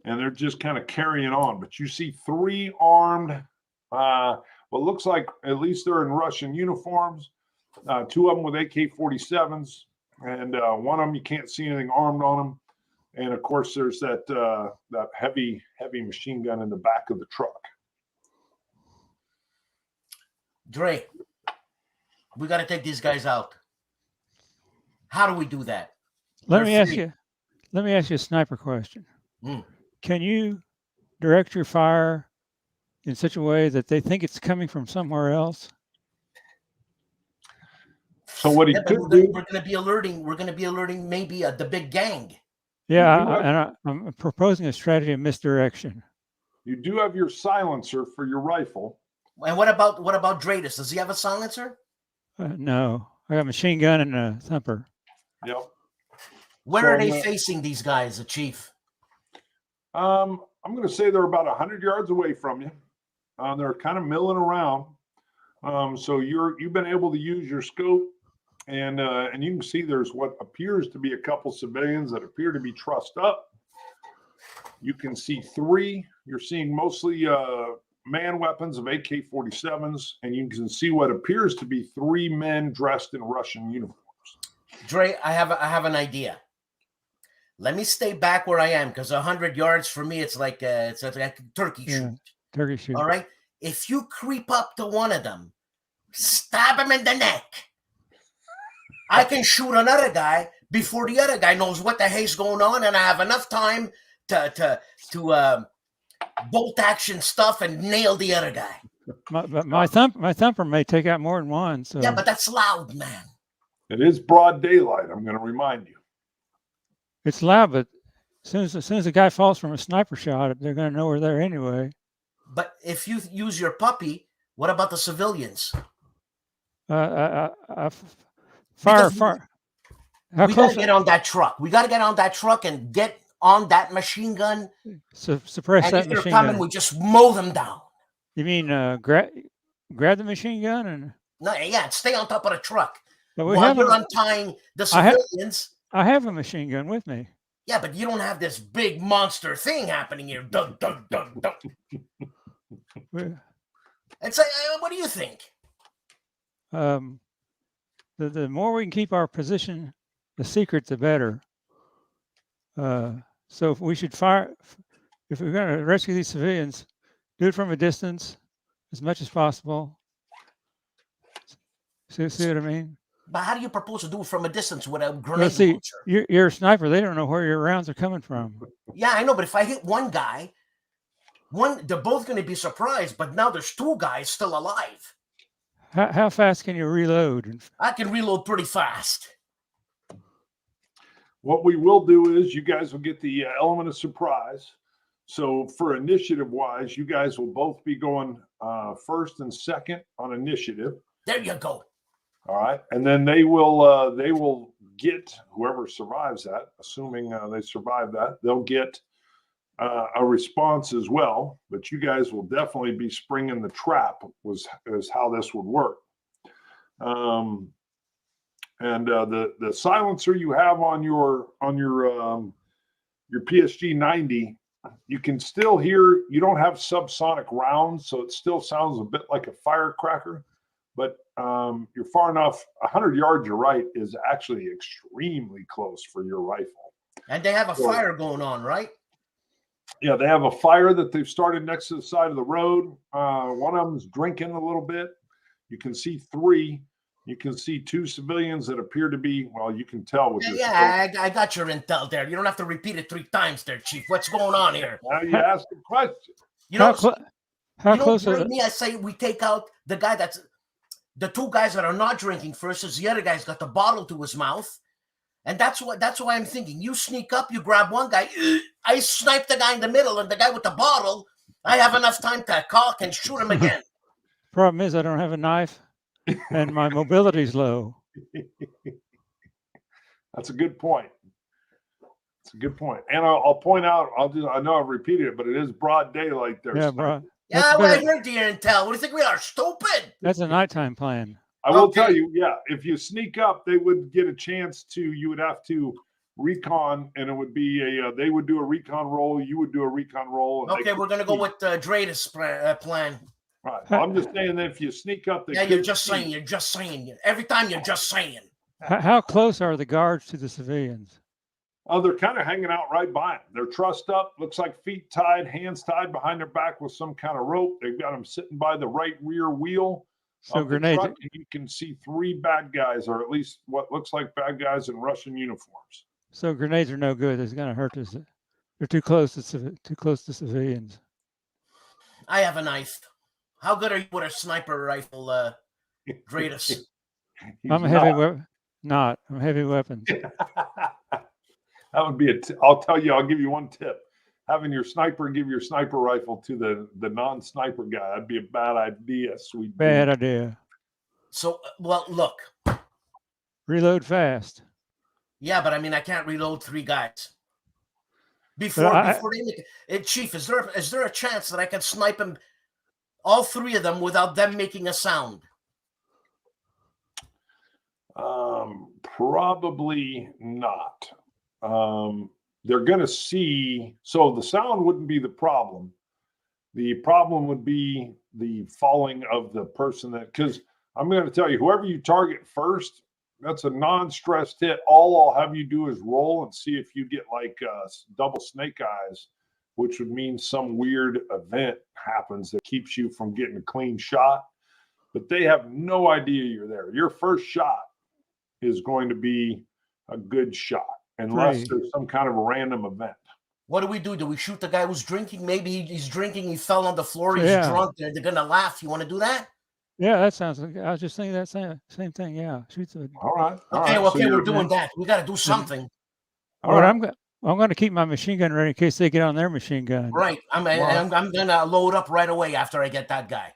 And they're just kind of carrying on. But you see 3 armed, what looks like at least they're in Russian uniforms. 2 of them with AK-47s, and one of them you can't see anything armed on them. And of course, there's that heavy machine gun in the back of the truck. Dre, we got to take these guys out. How do we do that? Let me ask you a sniper question. Can you direct your fire in such a way that they think it's coming from somewhere else? So what he could do, we're going to be alerting maybe the big gang. Yeah, I'm proposing a strategy of misdirection. You do have your silencer for your rifle. And what about Dradus? Does he have a silencer? No, I got a machine gun and a thumper. Yep. Where are they facing, these guys, the Chief? I'm going to say they're about 100 yards away from you. They're kind of milling around. So you've been able to use your scope, and you can see there's what appears to be a couple civilians that appear to be trussed up. You can see 3. You're seeing mostly man weapons of AK-47s, and you can see what appears to be 3 men dressed in Russian uniforms. Dre, I have an idea. Let me stay back where I am, because 100 yards for me, it's like a turkey shoot. Turkey shoot. All right. If you creep up to one of them, stab him in the neck. I can shoot another guy before the other guy knows what the hell's going on, and I have enough time to bolt action stuff and nail the other guy. My thumper may take out more than one. So yeah, but that's loud, man. It is broad daylight. I'm going to remind you. It's loud, but as soon as the guy falls from a sniper shot, they're going to know we're there anyway. But if you use your puppy, what about the civilians? Fire. We got to get on that truck. We got to get on that truck and get on that machine gun. Suppress and that if they're machine coming, gun. we just mow them down. You mean grab the machine gun and? No, yeah, stay on top of the truck. But we While have you're untying the civilians. I have a machine gun with me. Yeah, but you don't have this big monster thing happening here. Dun, dun, dun, dun. It's like, what do you think? The more we can keep our position the secret, the better. So if we should fire, if we're going to rescue these civilians, do it from a distance as much as possible. See what I mean? But how do you propose to do it from a distance with a Well, grenade see, launcher? you're a sniper. They don't know where your rounds are coming from. Yeah, I know, but if I hit one guy, they're both going to be surprised, but now there's two guys still alive. How fast can you reload? I can reload pretty fast. What we will do is you guys will get the element of surprise. So for initiative wise, you guys will both be going first and second on initiative. There you go. All right, and then they will get whoever survives that, assuming they survive that, they'll get a response as well. But you guys will definitely be springing the trap. Is how this would work. And the silencer you have on your PSG 90, you can still hear. You don't have subsonic rounds, so it still sounds a bit like a firecracker. But you're far enough. 100 yards, you're right, is actually extremely close for your rifle. And they have a fire going on, right? Yeah, they have a fire that they've started next to the side of the road. One of them's drinking a little bit. You can see three. You can see two civilians that appear to be, well, you can tell with your scope. I got your intel there. You don't have to repeat it 3 times there, Chief. What's going on here? Now you ask a question. You know, how close are me? I say we take out the guy that's the 2 guys that are not drinking first, as the other guy's got the bottle to his mouth. And that's why I'm thinking. You sneak up, you grab one guy, I snipe the guy in the middle, and the guy with the bottle, I have enough time to cock and shoot him again. Problem is I don't have a knife and my mobility's low. That's a good point. It's a good point. And I'll point out, I know I've repeated it, but it is broad daylight there. Yeah, bro. Yeah, well, I heard the intel. What do you think we are, stupid? That's a nighttime plan. I will tell you, yeah, if you sneak up, they would get a chance you would have to recon, and it would be they would do a recon roll, you would do a recon roll. Okay, we're going to go with Dradus plan. Right. Well, I'm just saying that if you sneak up, you're just saying. Every time you're just saying. How close are the guards to the civilians? Oh, they're kind of hanging out right by them. They're trussed up, looks like feet tied, hands tied behind their back with some kind of rope. They've got them sitting by the right rear wheel. So grenades. Truck, and you can see 3 bad guys, or at least what looks like bad guys in Russian uniforms. So grenades are no good. It's going to hurt us. They're too close to civilians. I have a knife. How good are you with a sniper rifle, Dradus? I'm a heavy weapon. I'm heavy weapons. That would be I'll tell you. I'll give you one tip. Having your sniper give your sniper rifle to the non-sniper guy, that'd be a bad idea. Sweet. Bad idea. So, well, look. Reload fast. Yeah, but I mean, I can't reload 3 guys. Before they make it. Chief, is there a chance that I can snipe them, all 3 of them, without them making a sound? Probably not. They're going to see, so the sound wouldn't be the problem. The problem would be the falling of the person because I'm going to tell you, whoever you target first, that's a non-stressed hit. All I'll have you do is roll and see if you get like double snake eyes, which would mean some weird event happens that keeps you from getting a clean shot. But they have no idea you're there. Your first shot is going to be a good shot. Unless there's some kind of a random event. What do we do? Do we shoot the guy who's drinking? Maybe he's drinking, he fell on the floor, he's drunk, they're going to laugh. You want to do that? Yeah, that sounds like, I was just thinking that same thing. Yeah. Shoot the... All right. Okay, we're doing that. We got to do something. All right. I'm going to keep my machine gun ready in case they get on their machine gun. Right. I'm going to load up right away after I get that guy.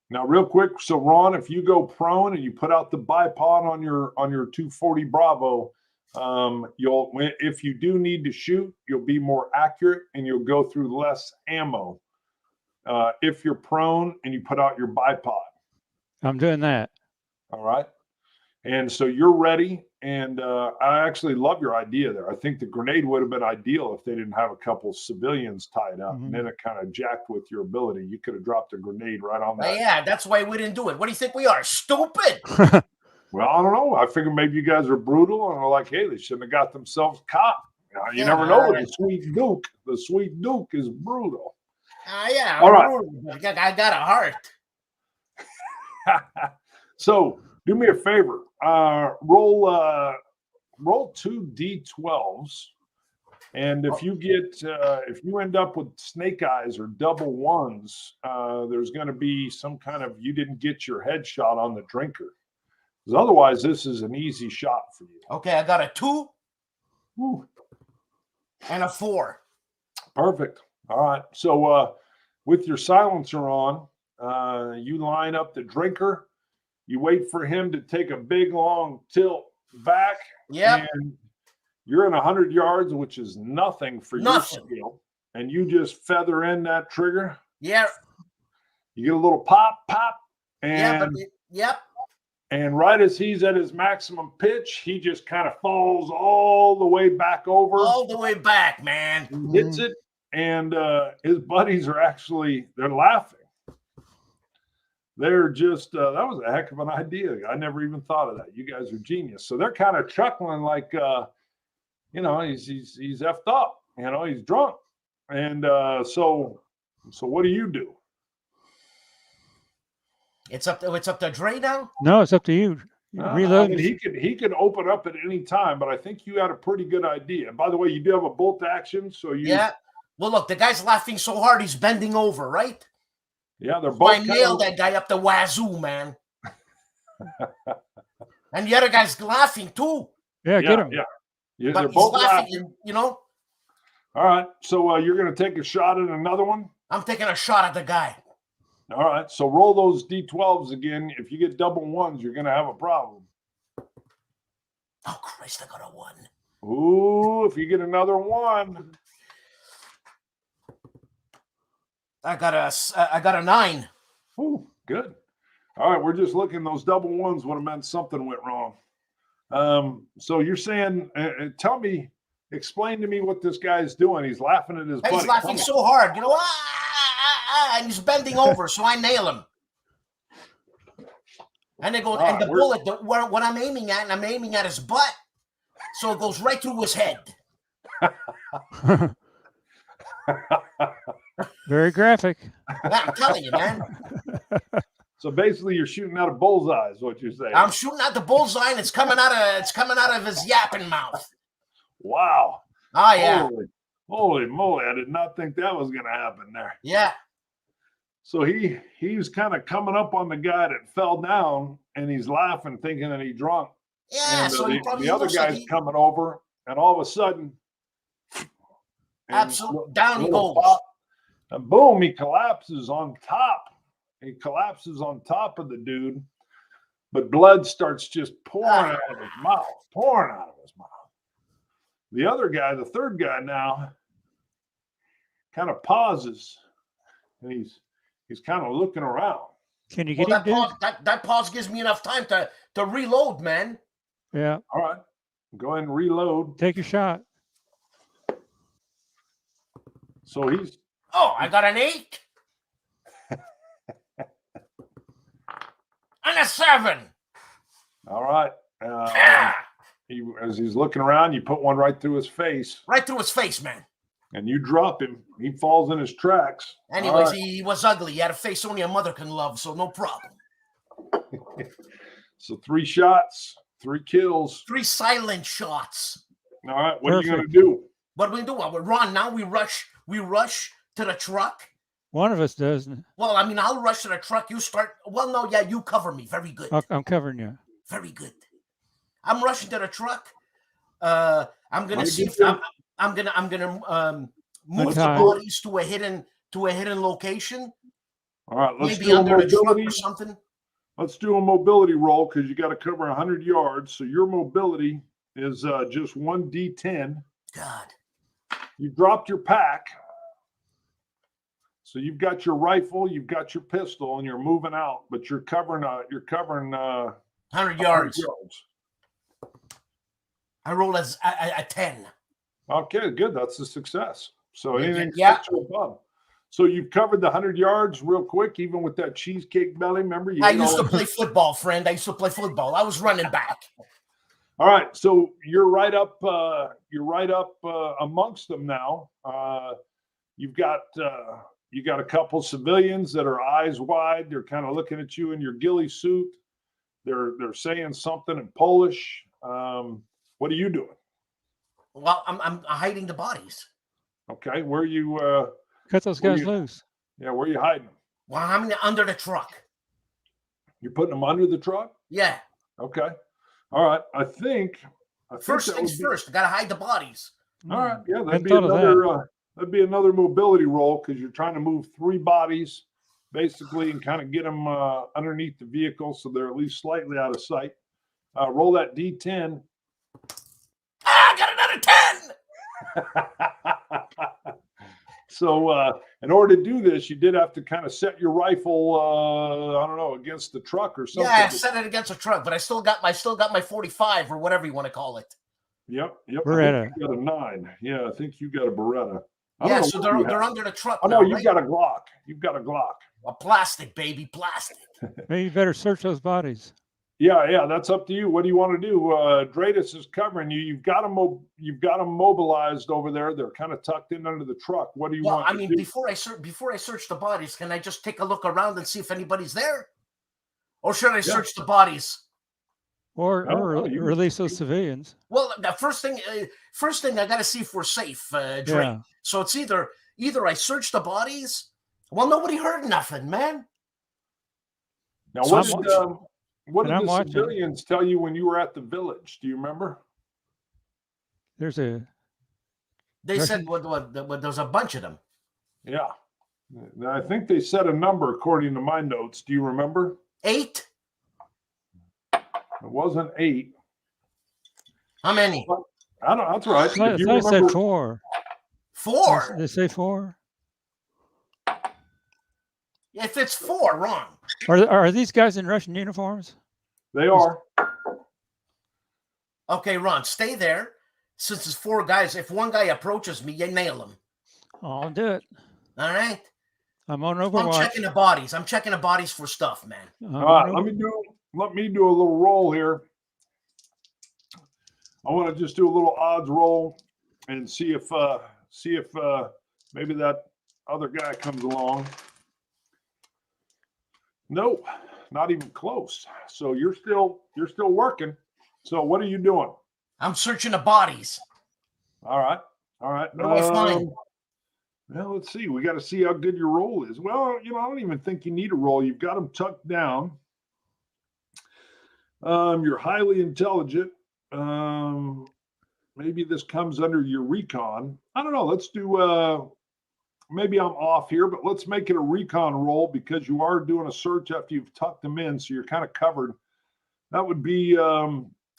Now, real quick. So, Ron, if you go prone and you put out the bipod on your 240 Bravo, if you do need to shoot, you'll be more accurate and you'll go through less ammo. If you're prone and you put out your bipod. I'm doing that. All right. And so you're ready. And I actually love your idea there. I think the grenade would have been ideal if they didn't have a couple civilians tied up. And then it kind of jacked with your ability. You could have dropped a grenade right on that. Yeah, that's why we didn't do it. What do you think we are? Stupid? Well, I don't know. I figured maybe you guys are brutal and are like, hey, they shouldn't have got themselves caught. You never know with the Sweet Duke. The Sweet Duke is brutal. Yeah, all right. Brutal. I got a heart. So do me a favor. Roll 2 D12s. And if you get if you end up with snake eyes or double ones, there's going to be some kind of you didn't get your headshot on the drinker. Because otherwise, this is an easy shot for you. Okay, I got a 2 Woo. and a 4. Perfect. All right. So with your silencer on, you line up the drinker. You wait for him to take a big, long tilt back. Yep. And you're in 100 yards, which is nothing for your skill. And you just feather in that trigger. Yeah. You get a little pop, and yep. And right as he's at his maximum pitch, he just kind of falls all the way back over. All the way back, man. He hits it, and his buddies are they're laughing. They're just, that was a heck of an idea. I never even thought of that. You guys are genius. So they're kind of chuckling like, he's effed up. He's drunk. And so what do you do? It's up to Dre now? No, it's up to you. Reload. I mean, he could open up at any time, but I think you had a pretty good idea. By the way, you do have a bolt action, so you. Yeah. Well, look, the guy's laughing so hard he's bending over, right? Yeah, they're both. I nailed that guy up the wazoo, man. And the other guy's laughing too. Yeah, get him. Yeah, but they're he's both laughing. All right, so you're going to take a shot at another one? I'm taking a shot at the guy. All right, so roll those D12s again. If you get double ones, you're going to have a problem. Oh, Christ, I got a 1. Ooh, if you get another 1. I got a 9. Ooh, good. All right, we're just looking. Those double ones would have meant something went wrong. So you're saying, explain to me what this guy's doing. He's laughing at his buddy. He's laughing so hard, and he's bending over, so I nail him. And they go, and the bullet, what I'm aiming at his butt, so it goes right through his head. Very graphic. I'm telling you, man. So basically, you're shooting out a bullseye, is what you're saying. I'm shooting at the bullseye, and it's coming out of his yapping mouth. Wow. Oh yeah. Holy moly! I did not think that was going to happen there. Yeah. So he's kind of coming up on the guy that fell down, and he's laughing, thinking that he's drunk. Yeah. And, So the other guy's coming over, and all of a sudden, absolutely down he goes. And boom, he collapses on top. He collapses on top of the dude, but blood starts just pouring out of his mouth. The other guy, the third guy now, kind of pauses, and he's kind of looking around. Can you get him, dude? That pause gives me enough time to reload, man. Yeah. All right. Go ahead and reload. Take your shot. So he's... Oh, I got an 8. And a 7. All right. As he's looking around, you put one right through his face. Right through his face, man. And you drop him. He falls in his tracks. Anyways, he was ugly. He had a face only a mother can love, so no problem. So 3 shots, 3 kills. 3 silent shots. All right. What are you going to do? What do we do? We run. Now we rush to the truck. One of us does. Well, I mean, I'll rush to the truck. You start. Well, no, yeah, you cover me. Very good. I'm covering you. Very good. I'm rushing to the truck. I'm gonna see. I'm gonna move the bodies to a hidden location. All right, let's maybe do under a the truck mobility or something. Let's do a mobility roll because you got to cover 100 yards. So your mobility is just 1d10. God. You dropped your pack. So you've got your rifle, you've got your pistol, and you're moving out, but you're covering 100 yards. I roll as a 10. Okay, good. That's a success. So anything Yeah. 6 or above. So you've covered the 100 yards real quick, even with that cheesecake belly. Remember, I used to play football, friend. I used to play football. I was running back. All right, so you're right up. Amongst them now. You've got a couple civilians that are eyes wide. They're kind of looking at you in your ghillie suit. They're saying something in Polish. What are you doing? Well, I'm hiding the bodies. Okay, where are you? Cut those guys loose. Yeah, where are you hiding them? Well, I'm under the truck. You're putting them under the truck? Yeah. Okay. All right. I think First things first. I gotta hide the bodies. All right. Yeah, Hadn't thought of that. that'd be another mobility roll because you're trying to move 3 bodies basically and kind of get them underneath the vehicle so they're at least slightly out of sight. Roll that D10. I got another 10. So in order to do this, you did have to kind of set your rifle, I don't know, against the truck or something. Yeah, I set it against a truck, but I still got my 45 or whatever you want to call it. Yep. Beretta. You got a 9. Yeah, I think you got a Beretta. Yeah, so they're under the truck. Oh, no, now, you've right? got a Glock. You've got a Glock. A plastic, baby, plastic. Maybe you better search those bodies. Yeah, that's up to you. What do you want to do? Dradus is covering you. You've got them mobilized over there. They're kind of tucked in under the truck. What do you want? I mean, do? before I search the bodies, can I just take a look around and see if anybody's there, or should I search the bodies? Or you can- release those civilians. Well, the first thing I got to see if we're safe, Drake. Yeah. So it's either I search the bodies. Well, nobody heard nothing, man. Now, So what did I'm the watching. civilians tell you when you were at the village? Do you remember? They said what there's a bunch of them. Yeah. I think they said a number according to my notes. Do you remember? 8. It wasn't 8. How many? I don't. That's right. I If you thought it said remember, 4. 4. They say 4. If it's 4, wrong. Are these guys in Russian uniforms? they are. Okay, Ron, stay there. Since it's 4 guys, if one guy approaches me, you nail him. I'll do it. All right. I'm on I'm Overwatch. checking the bodies. I'm checking the bodies for stuff, man. All right. Let me do a little roll here. I want to just do a little odds roll and see if maybe that other guy comes along. No, not even close. So you're still working. So what are you doing? I'm searching the bodies. All right. What do I find? Well, let's see. We got to see how good your roll is. Well, I don't even think you need a roll. You've got them tucked down. You're highly intelligent. Maybe this comes under your recon. I don't know. Let's do maybe I'm off here, but let's make it a recon roll because you are doing a search after you've tucked them in, so you're kind of covered. That would be a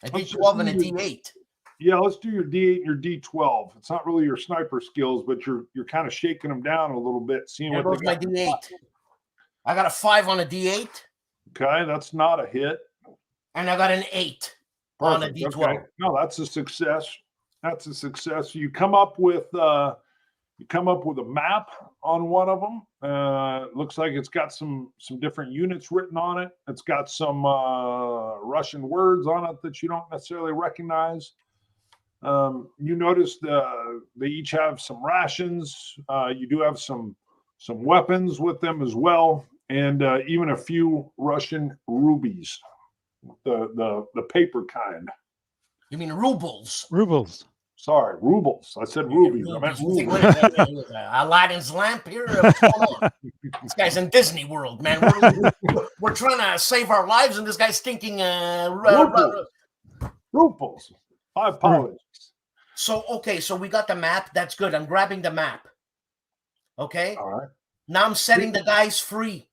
D12 and a D8. Yeah, let's do your D8 and your D12. It's not really your sniper skills, but you're kind of shaking them down a little bit, seeing There what goes they my got. D8. I got a 5 on a D8. Okay, that's not a hit. And I got an 8 on a Perfect, D12. okay. No, that's a success. That's a success. You come up with a map on one of them. Looks like it's got some different units written on it. It's got some Russian words on it that you don't necessarily recognize. You notice they each have some rations. You do have some weapons with them as well, and even a few Russian rubies, the paper kind. You mean rubles? Rubles. Sorry, rubles. I said rubies. I meant Wait, rubles. wait. Aladdin's lamp here? What's going on? This guy's in Disney World, man. We're trying to save our lives, and this guy's thinking Rubles. I apologize. So we got the map. That's good. I'm grabbing the map. Okay. All right. Now I'm setting the guys free.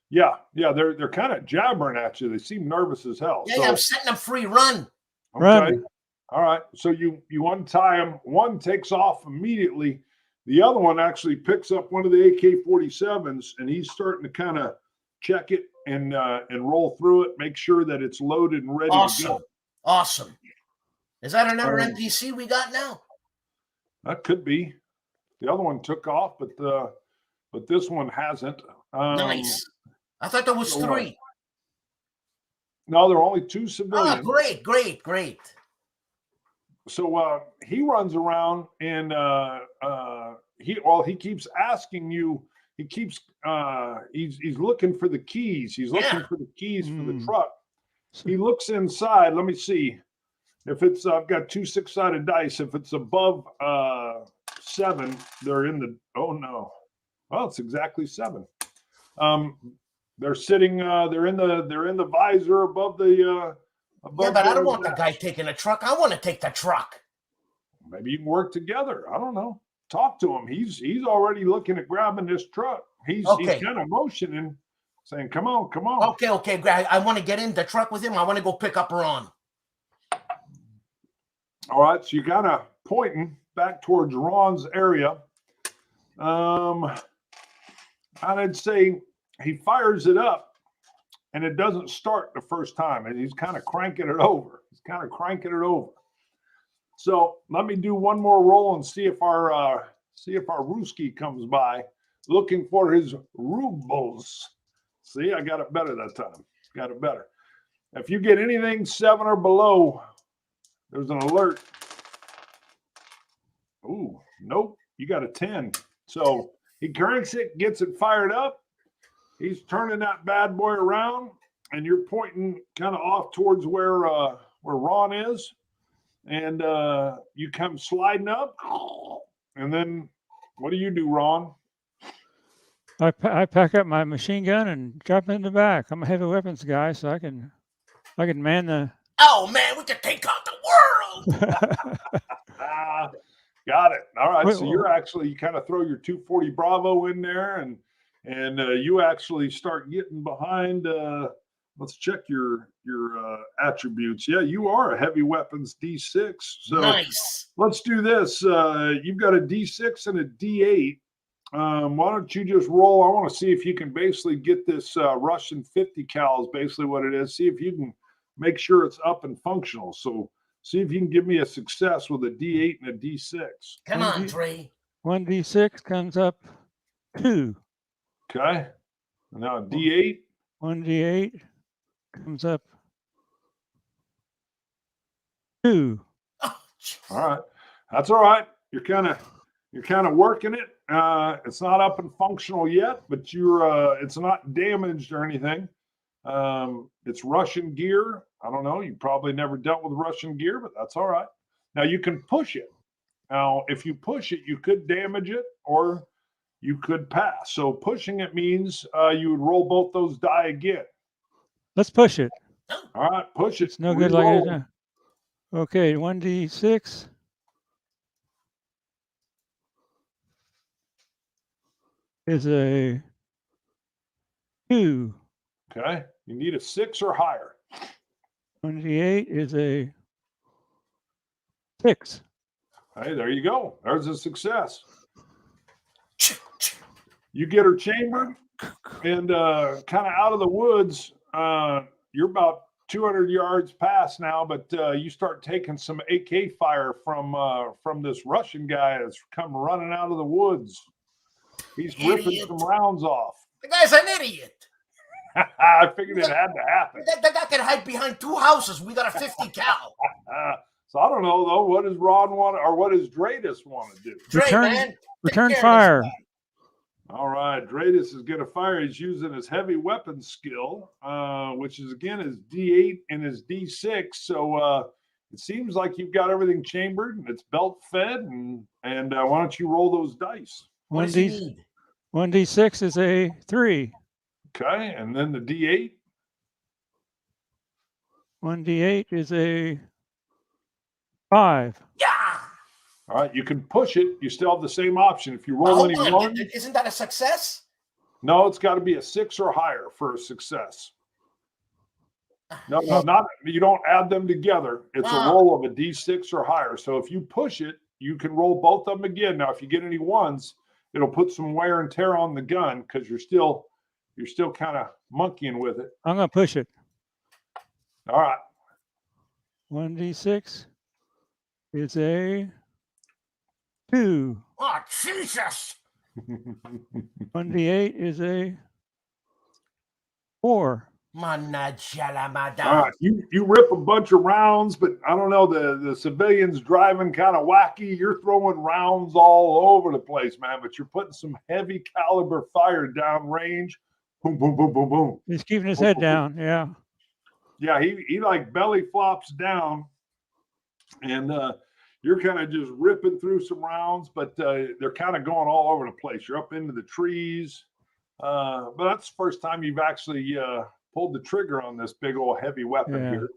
Yeah. They're kind of jabbering at you. They seem nervous as hell. Yeah, I'm setting them free. Run. Okay. Run. All right. So you untie them. One takes off immediately. The other one actually picks up one of the AK-47s, and he's starting to kind of check it and roll through it, make sure that it's loaded and ready to go. Awesome. Is that another Um, NPC we got now? That could be. The other one took off, but this one hasn't. Nice. I thought there was so, 3. No, there are only 2 Oh, civilians. great. So he runs around and he keeps asking you. He keeps he's looking for the keys. He's looking for the keys for the truck. He looks inside. Let me see if it's. I've got 2 6-sided dice. If it's above 7, they're in the. Oh no, well it's exactly 7. They're sitting. They're in the visor above the. Yeah, but I don't want the guy taking the truck. I want to take the truck. Maybe you can work together. I don't know. Talk to him. He's already looking at grabbing this truck. He's kind of motioning, saying, "Come on." Okay. I want to get in the truck with him. I want to go pick up Ron. All right, so you're kind of pointing back towards Ron's area. I'd say he fires it up, and it doesn't start the first time, and he's kind of cranking it over. So let me do one more roll and see if our Ruski comes by, looking for his rubles. See, I got it better that time. Got it better. If you get anything 7 or below, there's an alert. Ooh, nope. You got a 10. So he cranks it, gets it fired up. He's turning that bad boy around, and you're pointing kind of off towards where Ron is. And you come sliding up. And then what do you do, Ron? I pack up my machine gun and drop it in the back. I'm a heavy weapons guy, so I can man the. Oh man, we can take out the world. Got it. All right. So you kind of throw your 240 Bravo in there, and you actually start getting behind. Let's check your attributes. Yeah, you are a heavy weapons D6. So nice. Let's do this. You've got a D6 and a D8. Why don't you just roll? I want to see if you can basically get this Russian 50 cal is basically what it is. See if you can make sure it's up and functional. So see if you can give me a success with a D8 and a D6. Come on, Dre. 1D6 comes up 2. Okay. Now D8. 1D8 comes up 2. Oh, all right. That's all right. You're kind of working it. It's not up and functional yet, but it's not damaged or anything. It's Russian gear. I don't know. You probably never dealt with Russian gear, but that's all right. Now you can push it. Now, if you push it, you could damage it or you could pass. So pushing it means you would roll both those die again. Let's push it. All right, push it. It's no good like it is now. Okay, 1D6. Is a 2. Okay, you need a 6 or higher. 1D8 is a 6. Hey, there you go. There's a success. You get her chambered and kind of out of the woods. You're about 200 yards past now, but you start taking some AK fire from this Russian guy that's come running out of the woods. He's ripping some rounds off. The guy's an idiot. I figured it had to happen. That guy can hide behind 2 houses. We got a 50 cal. So I don't know though. What does Ron want, or what does Dradus want to do? Return fire. All right, Dradus is going to fire. He's using his heavy weapons skill, which is again his D8 and his D6. So it seems like you've got everything chambered and it's belt fed. And why don't you roll those dice? 1D6 is a 3. Okay, and then the D8. 1D8 is a 5. Yeah. All right, you can push it. You still have the same option. If you roll any one, isn't that a success? No, it's got to be a 6 or higher for a success. No, not you don't add them together. It's a roll of a D6 or higher. So if you push it, you can roll both of them again. Now, if you get any ones, it'll put some wear and tear on the gun because you're still kind of monkeying with it. I'm gonna push it. All right. 1D6 is a 2. Oh, Jesus. 1d8 is a 4. Manajala All madam. right, you rip a bunch of rounds, but I don't know, the civilians driving kind of wacky. You're throwing rounds all over the place, man, but you're putting some heavy caliber fire down range. Boom, boom, boom, boom, boom. He's keeping his Boom, head boom, boom. down. Yeah. Yeah, he like belly flops down, and you're kind of just ripping through some rounds, but they're kind of going all over the place. You're up into the trees, but that's the first time you've actually pulled the trigger on this big old heavy weapon Yeah. here.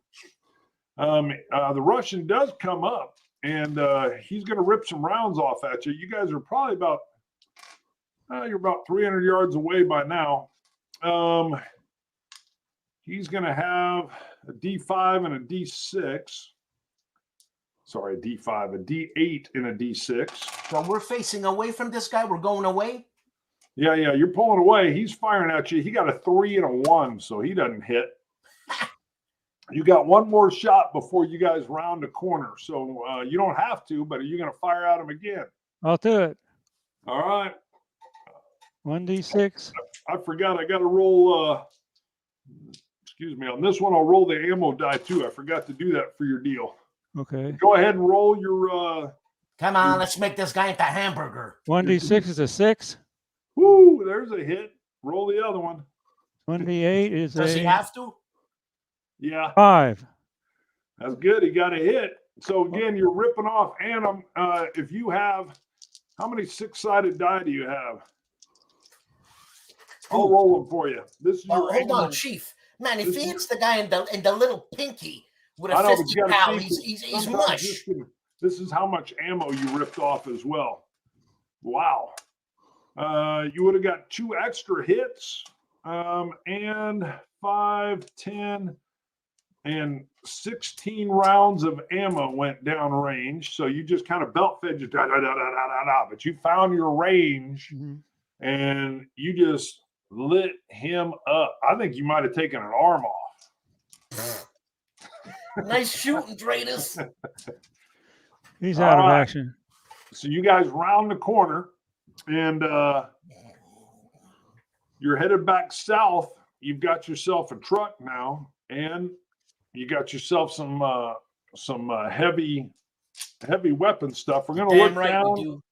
The Russian does come up, and he's going to rip some rounds off at you. You guys are probably about you're about 300 yards away by now. He's going to have a D5 and a D6. Sorry, a D5, a D8, and a D6. So we're facing away from this guy. We're going away. Yeah, you're pulling away. He's firing at you. He got a 3 and a 1, so he doesn't hit. You got one more shot before you guys round a corner, so you don't have to, but are you going to fire at him again? I'll do it. All right. 1d6. I forgot. I got to roll. Excuse me. On this one, I'll roll the ammo die too. I forgot to do that for your deal. Okay. Go ahead and roll your. Come on, let's make this guy into hamburger. 1d6 is a 6. Woo! There's a hit. Roll the other one. 1d8 is Does he a have to? Yeah, 5. that's good. He got a hit. So again, you're ripping off Annam. If you have, how many 6-sided die do you have? I'll roll them for you. This is your Hold on, Annam. Chief. Man, if This he is- hits the guy in the little pinky with I a know, but 50 you gotta cal, see, he's sometimes mush. this is how much ammo you ripped off as well. Wow. You would have got 2 extra hits, and 5, 10, and 16 rounds of ammo went down range. So you just kind of belt fed you, but you found your range, Mhm. and you just lit him up. I think you might have taken an arm off. Nice shooting, Dradus. He's out of All right. action. So you guys round the corner, and you're headed back south. You've got yourself a truck now, and you got yourself some heavy weapon stuff. We're gonna Damn look right down. we do.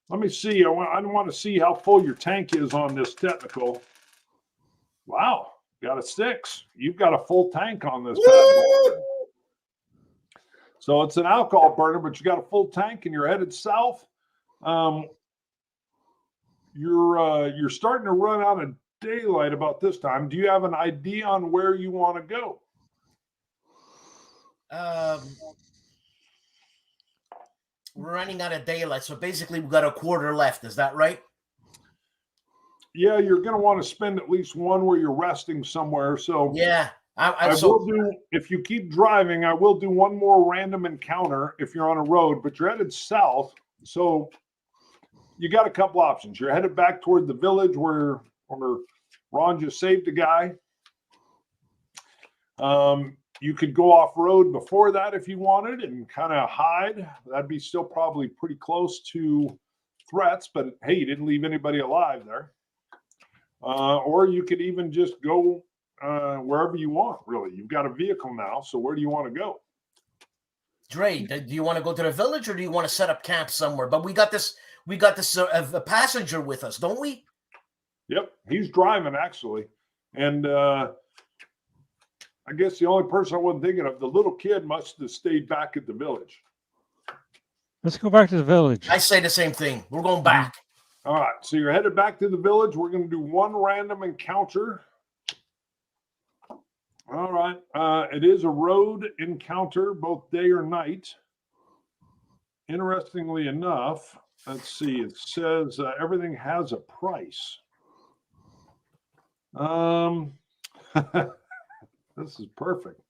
Let me see. I want to see how full your tank is on this technical. Wow, got a 6. You've got a full tank on this bad boy. So it's an alcohol burner, but you got a full tank and you're headed south. You're starting to run out of daylight about this time. Do you have an idea on where you want to go? We're running out of daylight, so basically we've got a quarter left. Is that right? Yeah, you're going to want to spend at least one where you're resting somewhere. So Yeah. I So will do, if you keep driving, I will do one more random encounter if you're on a road, but you're headed south. So you got a couple options. You're headed back toward the village where Ron just saved a guy. You could go off road before that if you wanted and kind of hide. That'd be still probably pretty close to threats, but hey, you didn't leave anybody alive there. Or you could even just go wherever you want, really. You've got a vehicle now, so where do you want to go? Dre, do you want to go to the village or do you want to set up camp somewhere? But we got this a passenger with us, don't we? Yep, he's driving actually. And I guess the only person I wasn't thinking of, the little kid must have stayed back at the village. Let's go back to the village. I say the same thing. We're going back. All right, so you're headed back to the village. We're going to do one random encounter. All right, it is a road encounter, both day or night. Interestingly enough, let's see, it says everything has a price. This is perfect.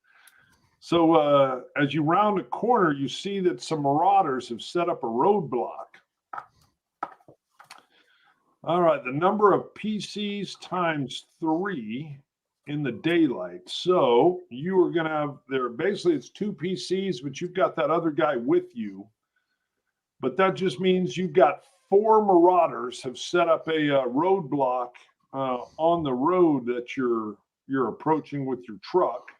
So as you round a corner, you see that some marauders have set up a roadblock. All right, the number of PCs times 3 in the daylight. So you are going to have there. Basically, it's 2 PCs, but you've got that other guy with you. But that just means you've got 4 marauders have set up a roadblock on the road that you're approaching with your truck.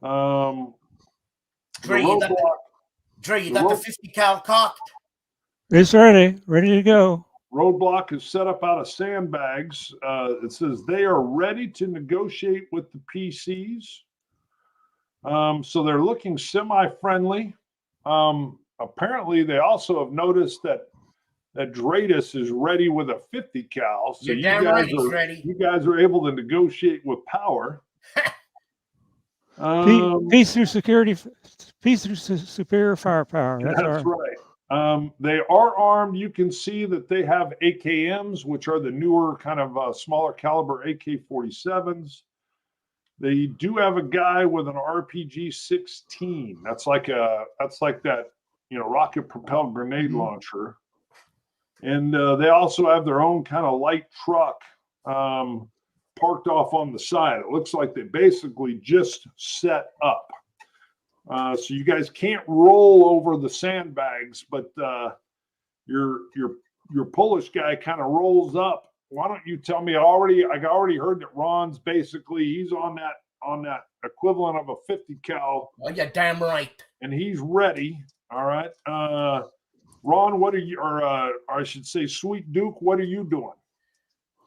The Dre, you got the 50 cal cocked. It's ready to go. Roadblock is set up out of sandbags. It says they are ready to negotiate with the PCs. So they're looking semi-friendly. Apparently, they also have noticed that Dradus is ready with a 50 cal. So you guys are able to negotiate with power. Peace through security. Peace through superior firepower. That's right. They are armed. You can see that they have AKMs, which are the newer kind of smaller caliber AK-47s. They do have a guy with an RPG-16. That's like that, rocket propelled grenade launcher. And they also have their own kind of light truck parked off on the side. It looks like they basically just set up. So you guys can't roll over the sandbags, but your Polish guy kind of rolls up. Why don't you tell me? I already heard that Ron's basically he's on that equivalent of a 50 cal. Oh, yeah, damn right. And he's ready. All right. Ron, what are you? Or I should say, Sweet Duke, what are you doing?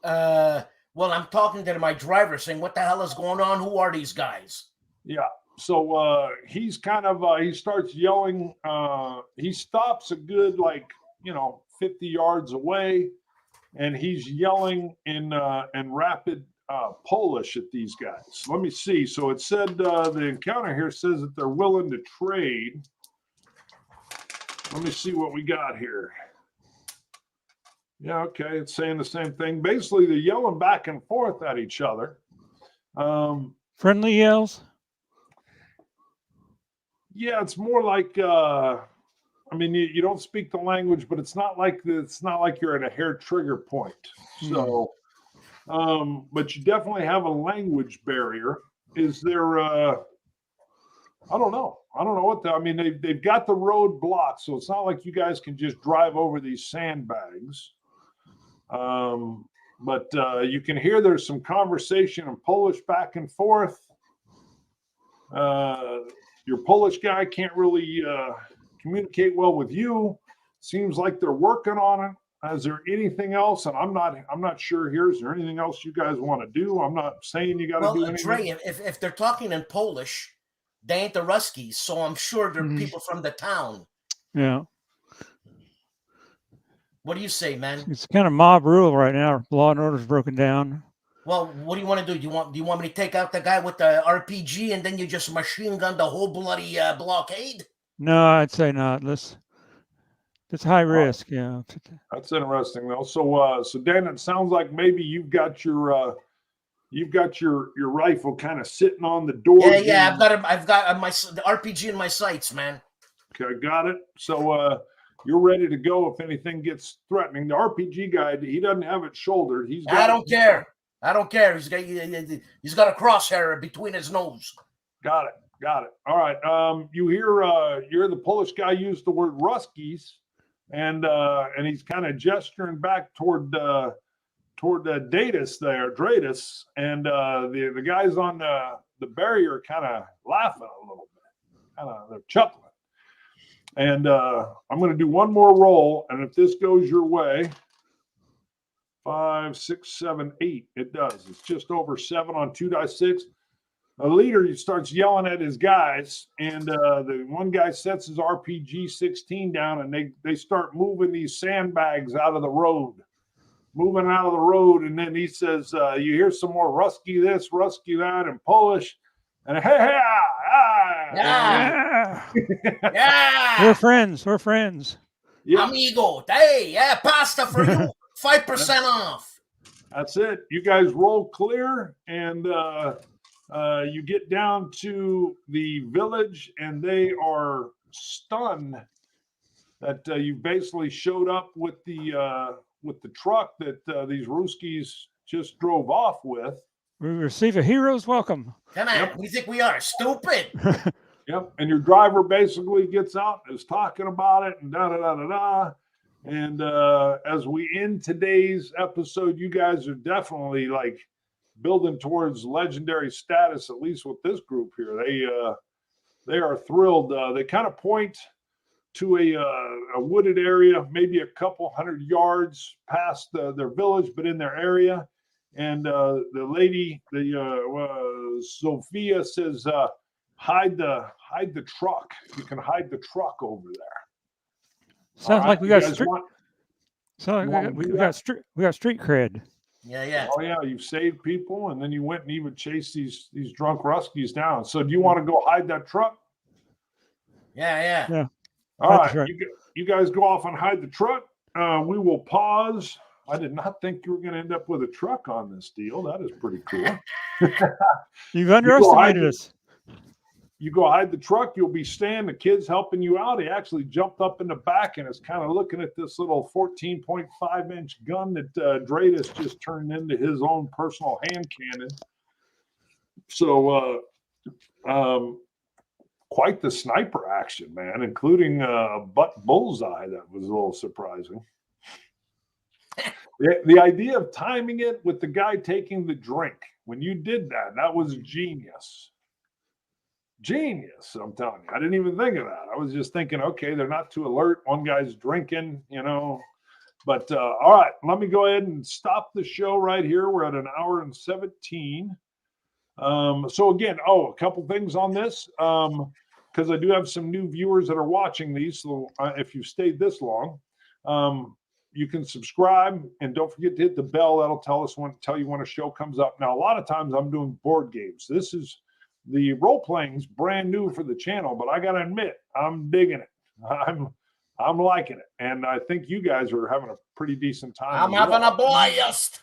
Well, I'm talking to my driver, saying, "What the hell is going on? Who are these guys?" Yeah. So he's kind of he starts yelling. He stops a good 50 yards away, and he's yelling in rapid Polish at these guys. Let me see. So it said the encounter here says that they're willing to trade. Let me see what we got here. Yeah, okay. It's saying the same thing. Basically, they're yelling back and forth at each other. Friendly yells? Yeah, it's more like you don't speak the language, but it's not like you're at a hair trigger point. So, but you definitely have a language barrier. Is there? I don't know. What they've got the road blocked, so it's not like you guys can just drive over these sandbags. But you can hear there's some conversation in Polish back and forth. Your Polish guy can't really communicate well with you. Seems like they're working on it. Is there anything else? And I'm not sure here. Is there anything else you guys want to do? I'm not saying you got to do anything. Dre, if they're talking in Polish, they ain't the Ruskies, so I'm sure they're people from the town. Yeah. What do you say, man? It's kind of mob rule right now. Law and order's broken down. Well, what do you want to do? Do you want me to take out the guy with the RPG and then you just machine gun the whole bloody blockade? No, I'd say not. It's high risk. Yeah. That's interesting though. So Dan, it sounds like maybe you've got your rifle kind of sitting on the door. Yeah. I've got the RPG in my sights, man. Okay, got it. So you're ready to go if anything gets threatening. The RPG guy, he doesn't have it shouldered. I don't care. He's got a crosshair between his nose. Got it. All right. You hear the Polish guy use the word Ruskies, and he's kind of gesturing back toward Dradus there, and the guys on the barrier kind of laughing a little bit, they're chuckling. And I'm going to do one more roll, and if this goes your way, 5, 6, 7, 8, it does. It's just over 7 on 2 dice 6. The leader starts yelling at his guys, and the one guy sets his RPG-16 down, and they start moving these sandbags out of the road. And then he says, you hear some more Rusky this, Rusky that in Polish, and hey, yeah. We're friends. Yeah. Amigo, hey, yeah, pasta for you, 5% off. That's it. You guys roll clear, and you get down to the village, and they are stunned that you basically showed up with the truck that these Ruskies just drove off with. We receive a hero's welcome. Come on, we think we are stupid. Yep. And your driver basically gets out and is talking about it and da da da da da. And as we end today's episode, you guys are definitely like building towards legendary status, at least with this group here. They are thrilled. They kind of point to a wooded area, maybe a couple 100 yards past their village, but in their area. And the lady, Sophia says, hide the truck. You can hide the truck over there. Sounds like we got street. want We to got street cred. Yeah. Oh yeah, you've saved people, and then you went and even chased these drunk Ruskies down. So do you want to go hide that truck? Yeah. All Hide the right, truck. you guys go off and hide the truck. We will pause. I did not think you were going to end up with a truck on this deal. That is pretty cool. You've underestimated us. You go hide the truck. You'll be staying. The kid's helping you out. He actually jumped up in the back and is kind of looking at this little 14.5-inch gun that Dradus just turned into his own personal hand cannon. So, quite the sniper action, man, including a bullseye. That was a little surprising. The idea of timing it with the guy taking the drink, when you did that, that was genius. Genius, I'm telling you. I didn't even think of that. I was just thinking, okay, they're not too alert. One guy's drinking, But all right, let me go ahead and stop the show right here. We're at 1 hour and 17. So again, a couple things on this, because I do have some new viewers that are watching these. So if you've stayed this long, you can subscribe and don't forget to hit the bell. That'll tell you when a show comes up. Now, a lot of times I'm doing board games. The role playing is brand new for the channel, but I got to admit, I'm digging it. I'm liking it. And I think you guys are having a pretty decent time. I'm having a blast.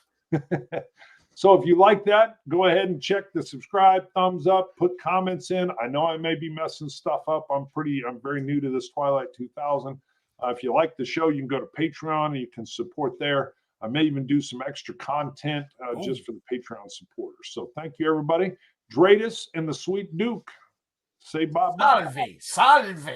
So if you like that, go ahead and check the subscribe, thumbs up, put comments in. I know I may be messing stuff up. I'm very new to this Twilight 2000. If you like the show, you can go to Patreon and you can support there. I may even do some extra content just for the Patreon supporters. So thank you, everybody. Dradus and the Sweet Duke. Say bye-bye. Salve.